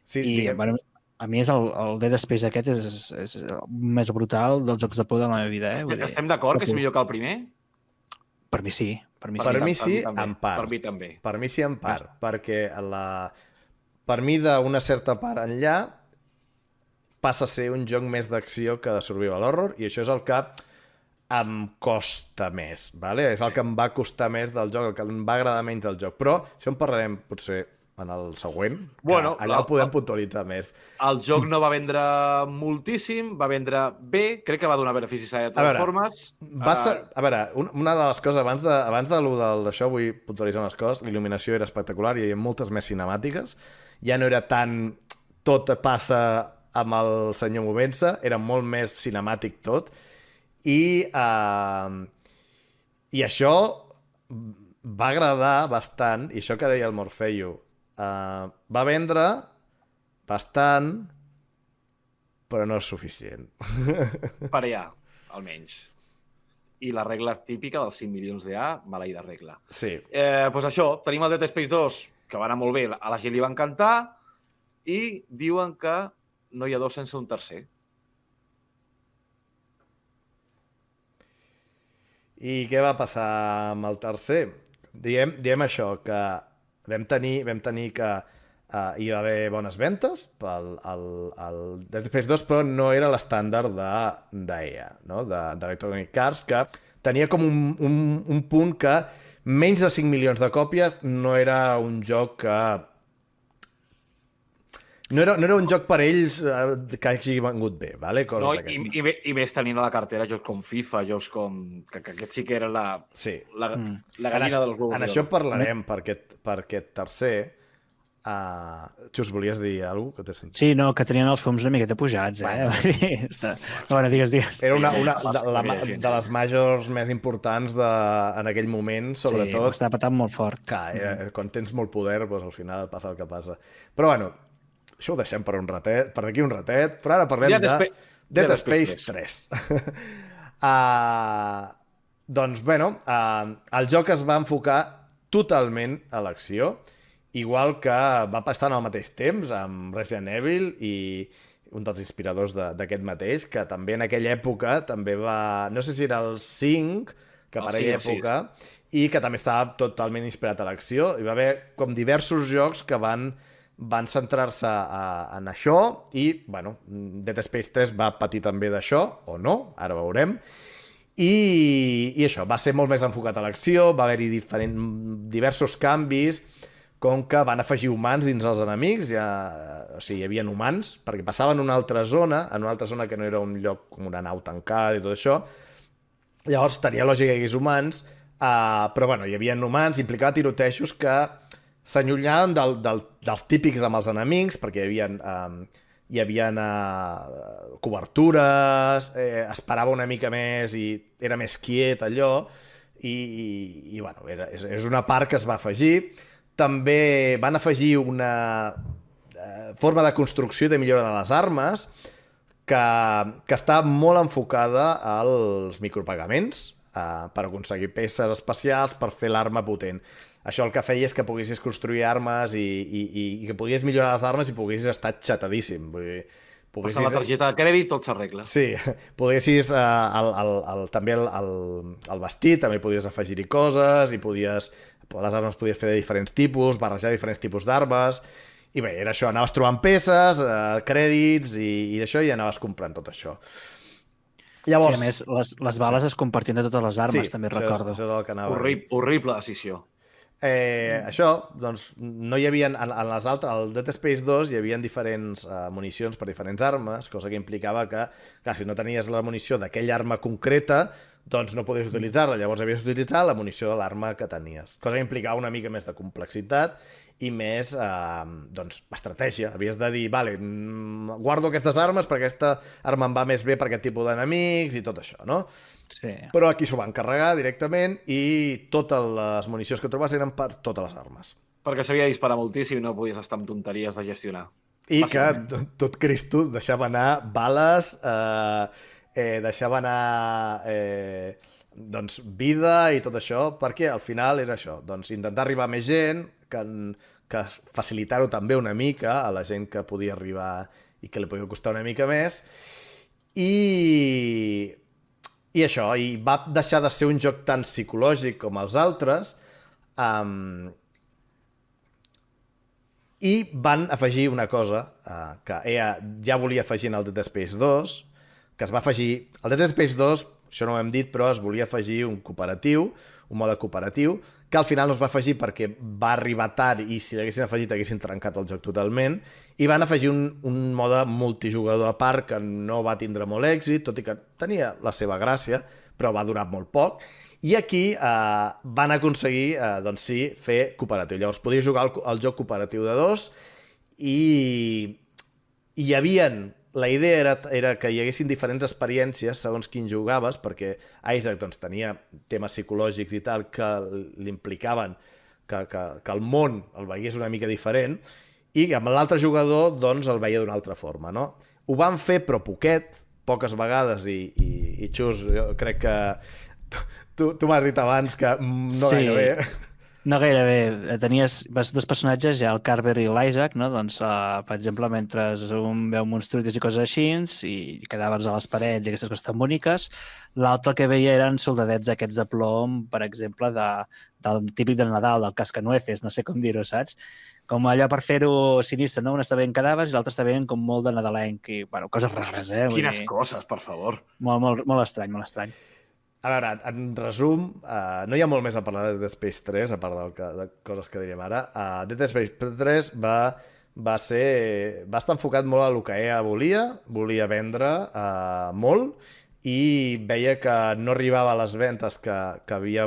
Sí, bueno, a mi el Dead Space aquest és el més brutal dels jocs de por de la meva vida. Estem d'acord que és millor que el primer? Per mi sí. Per mi sí, en part. Per mi també. Per mi sí, en part. Perquè per mi, d'una certa part enllà, passa a ser un joc més d'acció que de survival horror, i això és el que em costa més, vale? És el que em va costar més del joc, el que em va agradar menys del joc. Però això en parlarem, potser, en el següent, bueno, allà ho podem puntualitzar més. El joc no va vendre moltíssim, va vendre bé, crec que va donar beneficis de totes formes. A veure, una de les coses, abans d'això vull puntualitzar unes coses, l'il·luminació era espectacular, hi havia moltes més cinemàtiques, ja no era tan tot passa amb el senyor movent-se, era molt més cinemàtic tot, i això va agradar bastant, i això que deia el Morfeio, va vendre bastant, però no és suficient. Per allà, almenys. I la regla típica dels 5 milions d'A, maleïda regla. Sí. Doncs això, tenim el Dead Space 2, que va anar molt bé, a la gent li va encantar, i diuen que no hi ha dos sense un tercer. I què va passar amb el tercer? Diem això, que vam tenir que hi va haver bones ventes pel Dead Space 2, però no era l'estàndard d'EA, no? d'Electronic Arts, que tenia com un punt que menys de 5 milions de còpies no era un joc que... No era un joc per ells que hagi vengut bé, ¿vale? No, i més tenint a la cartera jocs com FIFA, jocs com... que aquest sí que era la gallina dels globus. En això parlarem, perquè aquest tercer... Xus, volies dir alguna cosa? Que t'he sentit? Sí, no, que tenien els fums una miqueta pujats, Bueno, digues. Era una de les majors més importants en aquell moment, sobretot. Sí, està patant molt fort. Quan tens molt poder, doncs al final passa el que passa. Però bueno, això ho deixem per d'aquí un ratet, però ara parlem de Dead Space 3. Doncs, bueno, el joc es va enfocar totalment a l'acció, igual que va estar al mateix temps amb Resident Evil i un dels inspiradors d'aquest mateix, que també en aquella època també va... No sé si era el 5, que per aquella època, i que també estava totalment inspirat a l'acció. Hi va haver com diversos jocs que van centrar-se en això i, bueno, Dead Space 3 va patir també d'això, o no, ara veurem. I això, va ser molt més enfocat a l'acció, va haver-hi diversos canvis, com que van afegir humans dins els enemics, o sigui, hi havia humans, perquè passaven en una altra zona que no era un lloc com una nau tancada i tot això. Llavors tenia lògica que hi hagués humans, però bueno, hi havia humans, implicava tirotejos que s'allunyaven dels típics amb els enemics, perquè hi havia cobertures, esperava una mica més i era més quiet allò, i bueno, és una part que es va afegir. També van afegir una forma de construcció i de millora de les armes que està molt enfocada als micropagaments per aconseguir peces especials per fer l'arma potent. Això el que feia és que poguessis construir armes i que poguessis millorar les armes i poguessis estar xatadíssim. Vull dir, passant la targeta de crèdit, tot s'arregla. Sí, poguessis també el vestit, també podies afegir-hi coses, i les armes podies fer de diferents tipus, barrejar diferents tipus d'armes, i bé, era això, anaves trobant peces, crèdits i d'això, i anaves comprant tot això. Llavors, sí, a més, les bales es compartien de totes les armes, sí, també recordo. Això és el que anava horrible decisió. Això, doncs, no hi havia, en les altres, al Dead Space 2 hi havia diferents municions per diferents armes, cosa que implicava que, clar, si no tenies la munició d'aquella arma concreta, doncs no podies utilitzar-la, llavors havies d'utilitzar la munició de l'arma que tenies, cosa que implicava una mica més de complexitat i més, doncs, estratègia. Havies de dir, vale, guardo aquestes armes perquè aquesta arma em va més bé per aquest tipus d'enemics i tot això, no? Sí. Però aquí s'ho van carregar directament i totes les municions que trobes eren per totes les armes. Perquè s'havia de disparar moltíssim i no podies estar amb tonteries de gestionar. I que tot Cristo deixava anar bales, deixava anar doncs, vida i tot això, perquè al final era això, doncs intentar arribar a més gent, que facilitar-ho també una mica a la gent que podia arribar i que li podia costar una mica més, i això, i va deixar de ser un joc tan psicològic com els altres, i van afegir una cosa que EA ja volia afegir en el Dead Space 2, que es va afegir... Al Dead Space 2, això no ho hem dit, però es volia afegir un cooperatiu, un mode cooperatiu, que al final no es va afegir perquè va arribar tard i si l'haguessin afegit haguessin trencat el joc totalment, i van afegir un mode multijugador a part que no va tindre molt èxit, tot i que tenia la seva gràcia, però va durar molt poc, i aquí van aconseguir, doncs sí, fer cooperatiu. Llavors podies jugar al joc cooperatiu de 2 i hi havien... La idea era que hi haguessin diferents experiències segons quin jugaves, perquè Isaac doncs, tenia temes psicològics i tal que l'implicaven que el món el veiés una mica diferent i amb l'altre jugador doncs, el veia d'una altra forma. No? Ho van fer però poques vegades i Xus, jo crec que tu m'has dit abans que no gaire bé. No gaire bé. Tenies dos personatges, ja el Carver i l'Isaac, no? Doncs, per exemple, mentre un veu monstruïtes i coses així, i cadàvers a les parets i aquestes coses tan boniques, l'altre que veia eren soldadets aquests de plom, per exemple, del típic del Nadal, del cascanueces, no sé com dir-ho, saps? Com allò per fer-ho sinistre, no? Un està veient cadàvers i l'altre està veient com molt de nadalenc i, bueno, coses rares, eh? Quines coses, per favor. Molt estrany, molt estrany. A veure, en resum, no hi ha molt més a parlar de Dead Space 3, a part de coses que diríem ara. Dead Space 3 va estar enfocat molt a el que EA volia vendre molt, i veia que no arribava a les ventes que hauria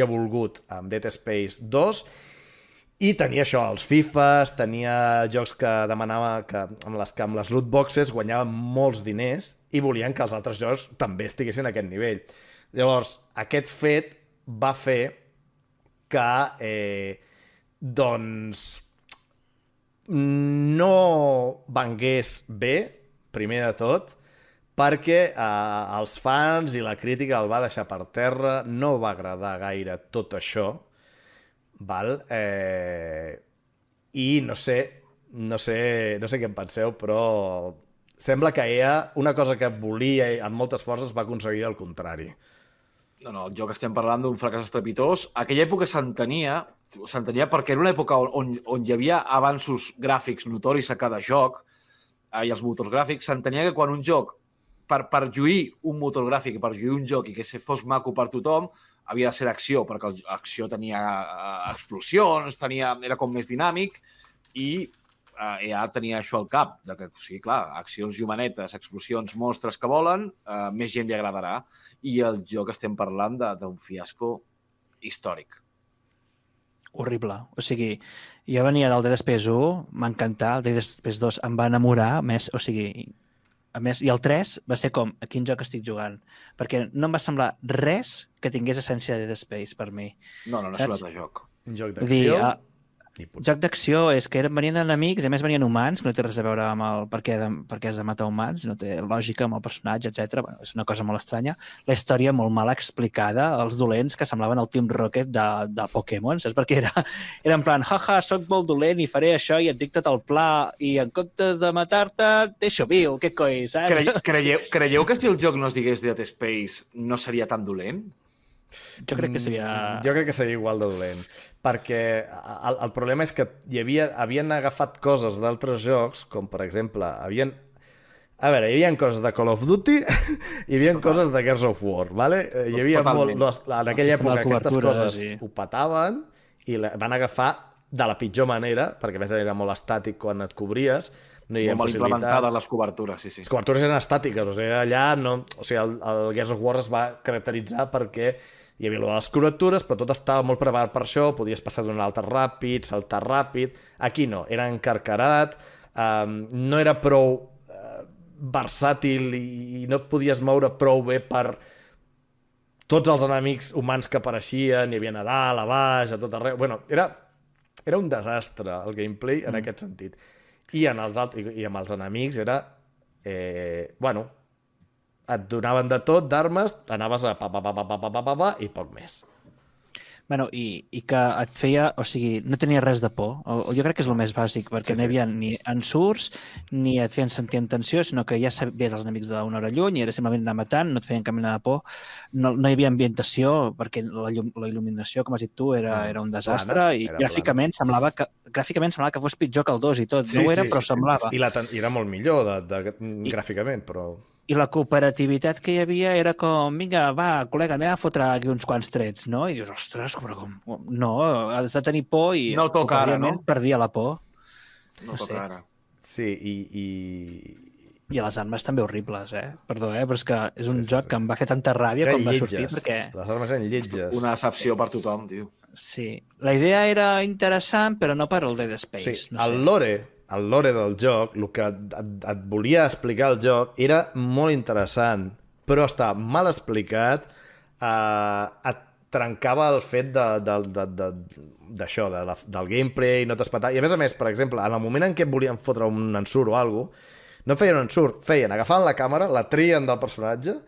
volgut amb Dead Space 2, i tenia això, els FIFAs, tenia jocs que demanava que amb les loot boxes guanyaven molts diners i volien que els altres jocs també estiguessin a aquest nivell. Llavors, aquest fet va fer que doncs no vengués bé, primer de tot, perquè els fans i la crítica el va deixar per terra, no va agradar gaire tot això, val? I no sé què en penseu, però sembla que EA, una cosa que volia amb moltes forces, va aconseguir el contrari. No, el joc estem parlant d'un fracàs estrepitós. Aquella època s'entenia perquè era una època on hi havia avanços gràfics notoris a cada joc i els motors gràfics. S'entenia que quan un joc per lluir un motor gràfic, per lluir un joc i que fos maco per tothom, havia de ser d'acció, perquè l'acció tenia explosions, era com més dinàmic, i ja tenia això al cap, de que, o sigui, clar, accions llumanetes, explosions, monstres que volen, més gent li agradarà. I el joc estem parlant d'un fiasco històric. Horrible. O sigui, jo venia del Dead Space 1, m'encantà, el Dead Space 2 em va enamorar, a més, i el 3 va ser com, a quin joc estic jugant? Perquè no em va semblar res que tingués essència de Dead Space per mi. No és un altre joc. Un joc d'acció... Joc d'acció és que venien enemics, a més venien humans, que no té res a veure amb el per què has de matar humans, no té lògica amb el personatge, etc. Bueno, és una cosa molt estranya. La història molt mal explicada, els dolents que semblaven el Team Rocket de Pokémon, saps? Perquè era en plan, jaja, soc molt dolent i faré això i et dic tot el pla i en comptes de matar-te, deixo viu, què coi, saps? Creieu que si el joc no es digués Dead Space no seria tan dolent? Jo crec que seria... Jo crec que seria igual de dolent, perquè el problema és que havien agafat coses d'altres jocs, com per exemple, hi havia coses de Call of Duty i hi havia coses de Gears of War, ¿vale? Hi havia en aquella època aquestes coses ho petaven i van agafar de la pitjor manera, perquè a més era molt estàtic quan et cobries, no hi havia molt possibilitats. implementades les cobertures, sí. Les cobertures eren estàtiques, o sigui, allà el Gears of War es va caracteritzar perquè hi havia les cobertures, però tot estava molt preparat per això, podies passar d'un altre ràpid, saltar ràpid. Aquí no, era encarcarat, no era prou versàtil i no et podies moure prou bé per tots els enemics humans que apareixien, hi havia a dalt, a baix, a tot arreu... Bueno, era un desastre el gameplay en aquest sentit. I amb els enemics era... et donaven de tot, d'armes, anaves a pa, i poc més. Bueno, i que et feia... O sigui, no tenia res de por. Jo crec que és el més bàsic, perquè no hi havia ni ensurts, ni et feien sentir en tensió, sinó que ja sabies els enemics d'una hora lluny i era simplement anar matant, no et feien cap mena de por. No hi havia ambientació, perquè la il·luminació, com has dit tu, era un desastre, i gràficament semblava que fos pitjor que el 2 i tot. No ho era, però semblava. I era molt millor gràficament, però... I la cooperativitat que hi havia era com, vinga, va, col·lega, anem a fotre aquí uns quants trets, no? I dius, ostres, però com... No, has de tenir por i... No toca ara, no? Perdia la por. No toca ara. Sí, I les armes també horribles, Perdó, però és que és un joc que em va fer tanta ràbia quan va sortir, perquè... Les armes eren lletges. Una decepció per tothom, tio. Sí. La idea era interessant, però no per al Dead Space. Sí, el lore del joc, el que et volia explicar el joc, era molt interessant, però està mal explicat, et trencava el fet d'això, del gameplay, no t'espatava. I a més, per exemple, en el moment en què volien fotre un ensurt o alguna cosa, no feien un ensurt, agafaven la càmera, la trien del personatge,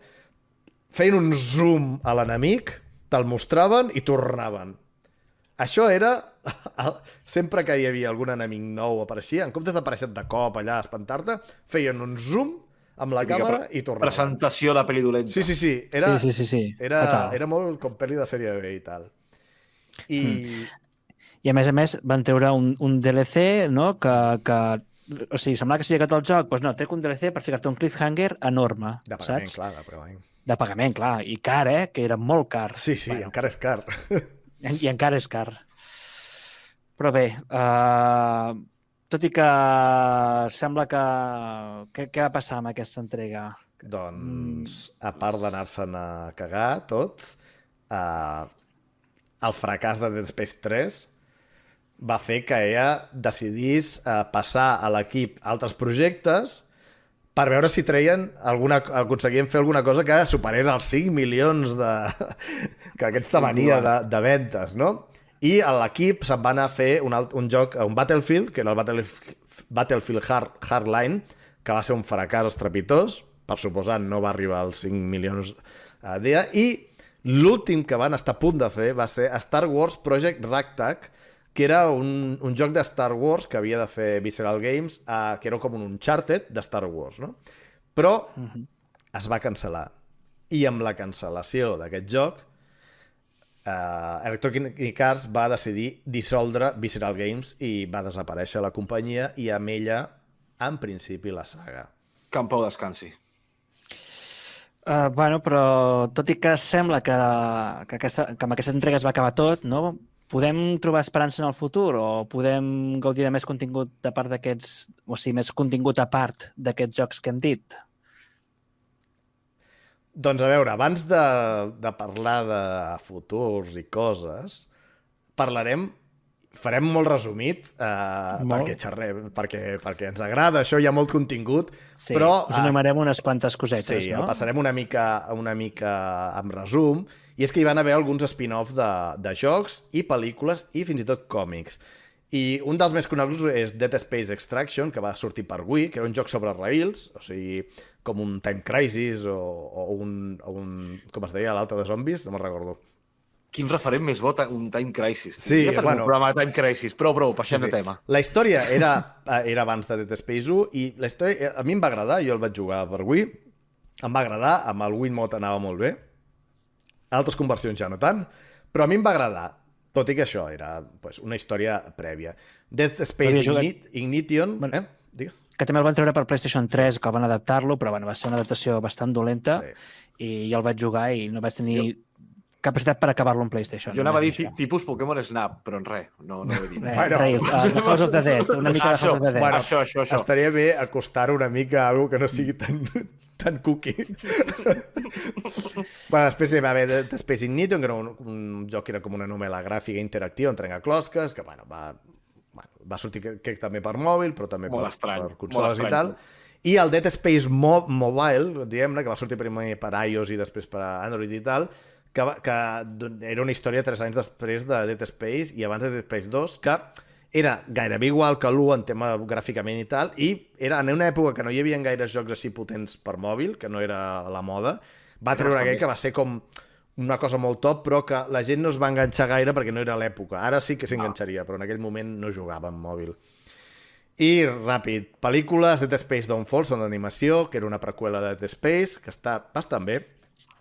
feien un zoom a l'enemic, te'l mostraven i tornaven. Això era... Sempre que hi havia algun enemic nou apareixia, en comptes d'aparèixer de cop allà a espantar-te, feien un zoom amb la càmera i tornaven. Presentació de pel·li dolenta. Sí. Era molt com pel·li de sèrie B i tal. I a més van treure un DLC, no? Que o sigui, semblava que s'havia acabat el joc, doncs no, trec un DLC per ficar-te un cliffhanger enorme. De pagament, clar, de pagament. De pagament, clar, i car, que era molt car. Sí, encara és car. I encara és car. Però bé, tot i que sembla que... Què va passar amb aquesta entrega? Doncs, a part d'anar-se'n a cagar tot, el fracàs de Dead Space 3 va fer que ella decidís passar a l'equip altres projectes per veure si aconseguien fer alguna cosa que superés els 5 milions que aquesta mania de ventes, no? I a l'equip se'n va anar a fer un joc, un Battlefield, que era el Battlefield Hardline, que va ser un fracàs estrepitós, per suposant no va arribar als 5 milions a dia, i l'últim que van estar a punt de fer va ser Star Wars Project Ragtag, que era un joc de Star Wars que havia de fer Visceral Games, que era com un Uncharted de Star Wars, no? Però es va cancel·lar. I amb la cancel·lació d'aquest joc, Electronic Arts va decidir dissoldre Visceral Games i va desaparèixer la companyia i amb ella, en principi, la saga. Que en pau descansi. Bueno, però tot i que sembla que amb aquesta entrega es va acabar tot, no? Podem trobar esperança en el futur o podem gaudir de més contingut de part d'aquests, o sigui, més contingut a part d'aquests jocs que hem dit? Doncs a veure, abans de parlar de futurs i coses, farem molt resumit, perquè ens agrada, això hi ha molt contingut, Sí, però us enumerem unes quantes cosetes, sí, no? el passarem una mica amb resum, i és que hi van haver alguns spin-off de jocs i pel·lícules i fins i tot còmics. I un dels més coneguts és Dead Space Extraction, que va sortir per Wii, que era un joc sobre rails, o sigui, com un Time Crisis o un com es deia, l'altre de zombis, no me'n recordo. Quin referent més bo, un Time Crisis. Sí, ja farem bueno. un programa de Time Crisis. Prou, passem de tema. La història era abans de Dead Space 1 i la història a mi em va agradar, jo el vaig jugar per Wii, em va agradar, amb el Wiimote anava molt bé, altres conversions ja no tant, però a mi em va agradar, tot i que això era una història prèvia. Dead Space Ignition... Digues. Que també el van treure per PlayStation 3, que el van adaptar-lo, però bueno, va ser una adaptació bastant dolenta, i jo el vaig jugar i no vaig tenir capacitat per acabar-lo en PlayStation. Jo anava a dir tipus Pokémon Snap, però en res, no ho he dit. The House of the Dead, una mica de House of the Dead. Bueno, això. Estaria bé acostar una mica a algo que no sigui tan cookie. Després hi va haver Dead Space Ignition, que era un joc que era com una novel·la gràfica interactiva, un trencaclosques, que va sortir crec també per mòbil, però també per consoles i tal. I el Dead Space Mobile, diguem-ne, que va sortir primer per iOS i després per Android i tal, que era una història 3 anys després de Dead Space i abans de Dead Space 2, que era gairebé igual que l'1 en tema gràficament i tal, i era en una època que no hi havia gaires jocs així potents per mòbil, que no era la moda, va treure aquell que va ser com una cosa molt top, però que la gent no es va enganxar gaire perquè no era l'època. Ara sí que s'enganxaria, però en aquell moment no jugava en mòbil. I ràpid, pel·lícules, Dead Space Downfall, són d'animació, que era una preqüela de Dead Space, que està bastant bé.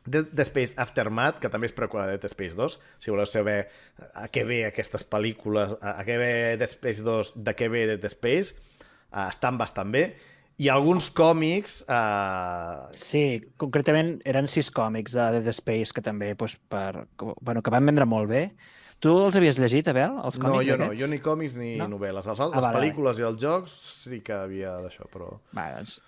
Dead Space Aftermath, que també és preqüela de Dead Space 2, si voleu saber a què ve aquestes pel·lícules, a què ve Dead Space 2, de què ve Dead Space, estan bastant bé. I alguns còmics... Sí, concretament eren 6 còmics de Dead Space que també que van vendre molt bé. Tu els havies llegit, Abel, els còmics No, aquests? Jo ni còmics ni novel·les. Les pel·lícules i els jocs sí que havia d'això, però...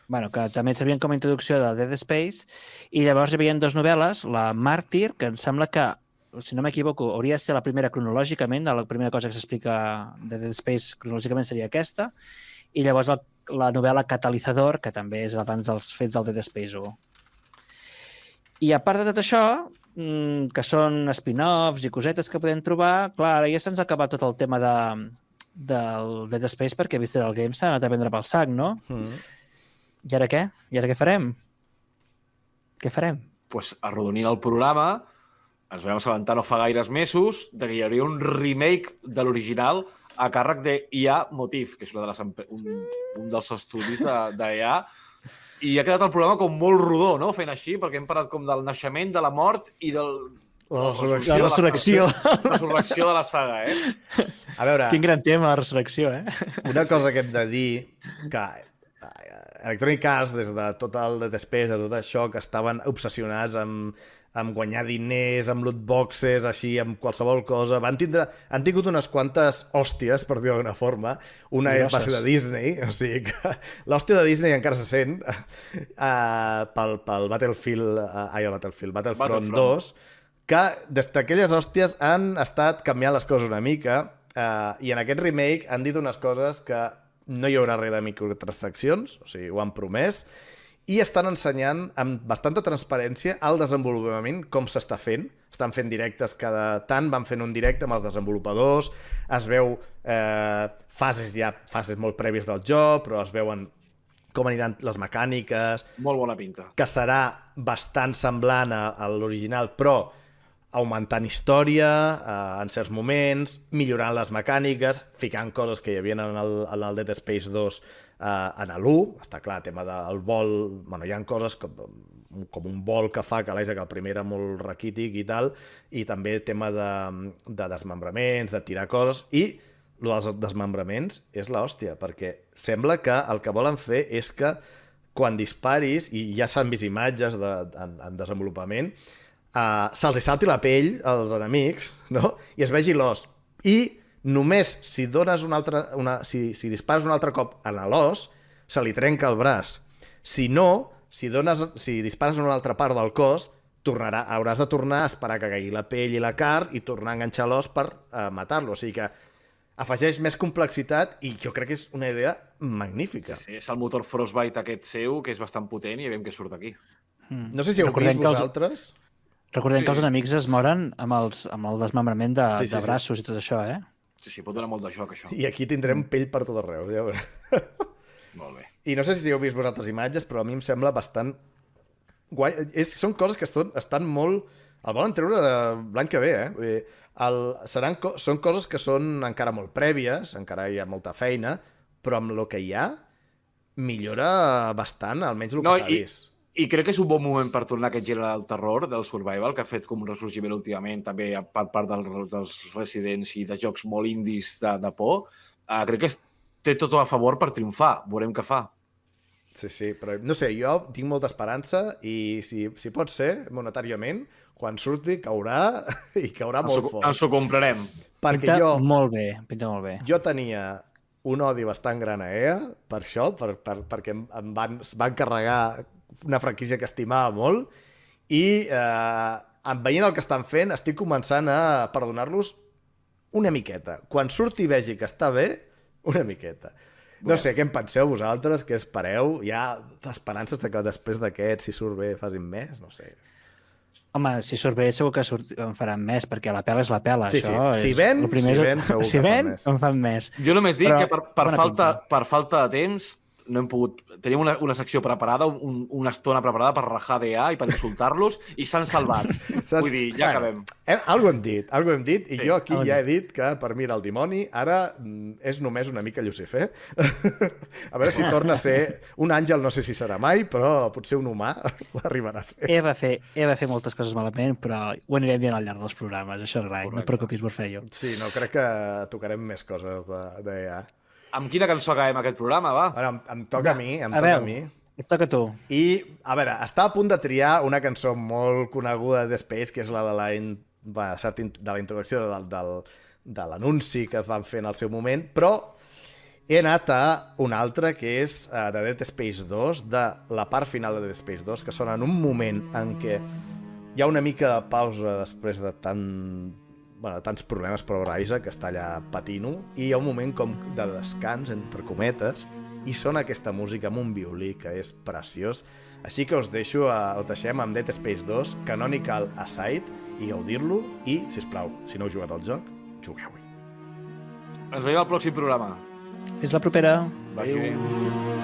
Bueno, que també servien com a introducció de Dead Space, i llavors hi havia 2 novel·les, la Màrtir, que em sembla que, si no m'equivoco, hauria de ser la primera cronològicament, la primera cosa que s'explica de Dead Space cronològicament seria aquesta, i llavors la novel·la Catalitzador, que també és abans dels fets del Dead Space 1. I a part de tot això, que són spin-offs i cosetes que podem trobar, clar, ara ja se'ns ha acabat tot el tema del Dead Space perquè Visceral Games s'ha anat a vendre pel sac, no? I ara què? I ara què farem? Què farem? Pues arrodonint el programa, ens vam assabentar no fa gaires mesos que hi hauria un remake de l'original a càrrec d'IA Motif, que és un dels estudis d'IA, i ha quedat el programa com molt rodó, no?, fent així, perquè hem parlat com del naixement, de la mort i de la resurrecció. La resurrecció de la saga, A veure... Quin gran tema, la resurrecció, Una cosa que hem de dir, que Electronic Arts, des de tot el Dead Space, de tot això, que estaven obsessionats amb guanyar diners, amb lootboxes, així, amb qualsevol cosa. Han tingut unes quantes hòsties, per dir-ho d'una forma, una va ser de Disney, o sigui que l'hòstia de Disney encara se sent pel Battlefront 2, que des d'aquelles hòsties han estat canviant les coses una mica, i en aquest remake han dit unes coses que no hi haurà res de microtransaccions, o sigui, ho han promès, i estan ensenyant amb bastanta transparència el desenvolupament, com s'està fent. Estan fent directes cada tant, van fent un directe amb els desenvolupadors, es veu fases molt prèvies del joc, però es veuen com aniran les mecàniques... Molt bona pinta. Que serà bastant semblant a l'original, però augmentant història en certs moments, millorant les mecàniques, ficant coses que hi havia en el Dead Space 2 en l'1, està clar, tema del vol, bueno, hi ha coses com un vol que fa que l'Isaac el primer era molt raquític i tal, i també tema de desmembraments, de tirar coses, i el dels desmembraments és l'hòstia, perquè sembla que el que volen fer és que quan disparis, i ja s'han vist imatges en desenvolupament, se'ls salti la pell als enemics, no? I es vegi l'os. I només si dones si dispares un altre cop en l'os, se li trenca el braç. Si no, si dispares en una altra part del cos, hauràs de tornar a esperar que caigui la pell i la carn i tornar a enganxar l'os per matar-lo. O sigui que afegeix més complexitat i jo crec que és una idea magnífica. Sí, és el motor Frostbite aquest seu, que és bastant potent i veiem que surt aquí. No sé si heu vist vosaltres. Recordem que els enemics es moren amb el desmembrament de braços i tot això, eh? Sí, pot donar molt de joc, això. I aquí tindrem pell per tot arreu. Ja Molt bé. I no sé si heu vist vosaltres imatges, però a mi em sembla bastant guai. Són coses que estan molt... El volen treure l'any que ve, eh? Són coses que són encara molt prèvies, encara hi ha molta feina, però amb el que hi ha millora bastant, almenys el que s'ha vist. I crec que és un bon moment per tornar a aquest gènere del terror, del survival, que ha fet com un ressorgiment últimament, també per part dels residents i de jocs molt indis de por. Crec que té tot a favor per triomfar. Veurem què fa. Sí, però no sé, jo tinc molta esperança i si pot ser, monetàriament, quan surti caurà i caurà molt fort. Ens ho comprarem. Pinta molt bé. Jo tenia un odi bastant gran a EA per això, perquè em van carregar una franquícia que estimava molt i veient el que estan fent estic començant a perdonar-los una miqueta. Quan surti i vegi que està bé, una miqueta. No sé, què en penseu vosaltres? Què espereu? Hi ha esperances que després d'aquest, si surt bé, facin més? No sé. Home, si surt bé segur que en faran més, perquè la pela és la pela. Sí. Si ven, segur que en fan més. Jo només dic que per falta de temps no hem pogut... Teníem una secció preparada, una estona preparada per rajar d'EA i per insultar-los, i s'han salvat. Vull dir, ja acabem. Algo hem dit, i jo aquí ja he dit que per mi era el dimoni, ara és només una mica Lucifer. A veure si torna a ser... Un àngel no sé si serà mai, però potser un humà arribarà a ser. He de fer moltes coses malament, però ho anirem dient al llarg dels programes, això és rai, no et preocupis, Morfeio. Sí, no, crec que tocarem més coses d'EA. Amb quina cançó acabem aquest programa, va? Bueno, em toca a mi. Et toca a tu. I, a veure, estava a punt de triar una cançó molt coneguda de Space, que és la de la introducció de l'anunci que van fer en el seu moment, però he anat a una altra, que és de Dead Space 2, de la part final de Dead Space 2, que sona en un moment en què hi ha una mica de pausa després de tants problemes per Horizon, que està allà patint-ho, i hi ha un moment com de descans, entre cometes, i sona aquesta música amb un violí que és preciós. Així que us deixem amb Dead Space 2, Canonical Aside, i gaudir-lo, i, sisplau, si no heu jugat al joc, jugueu-hi. Ens veiem al pròxim programa. Fins la propera. Vagi bé.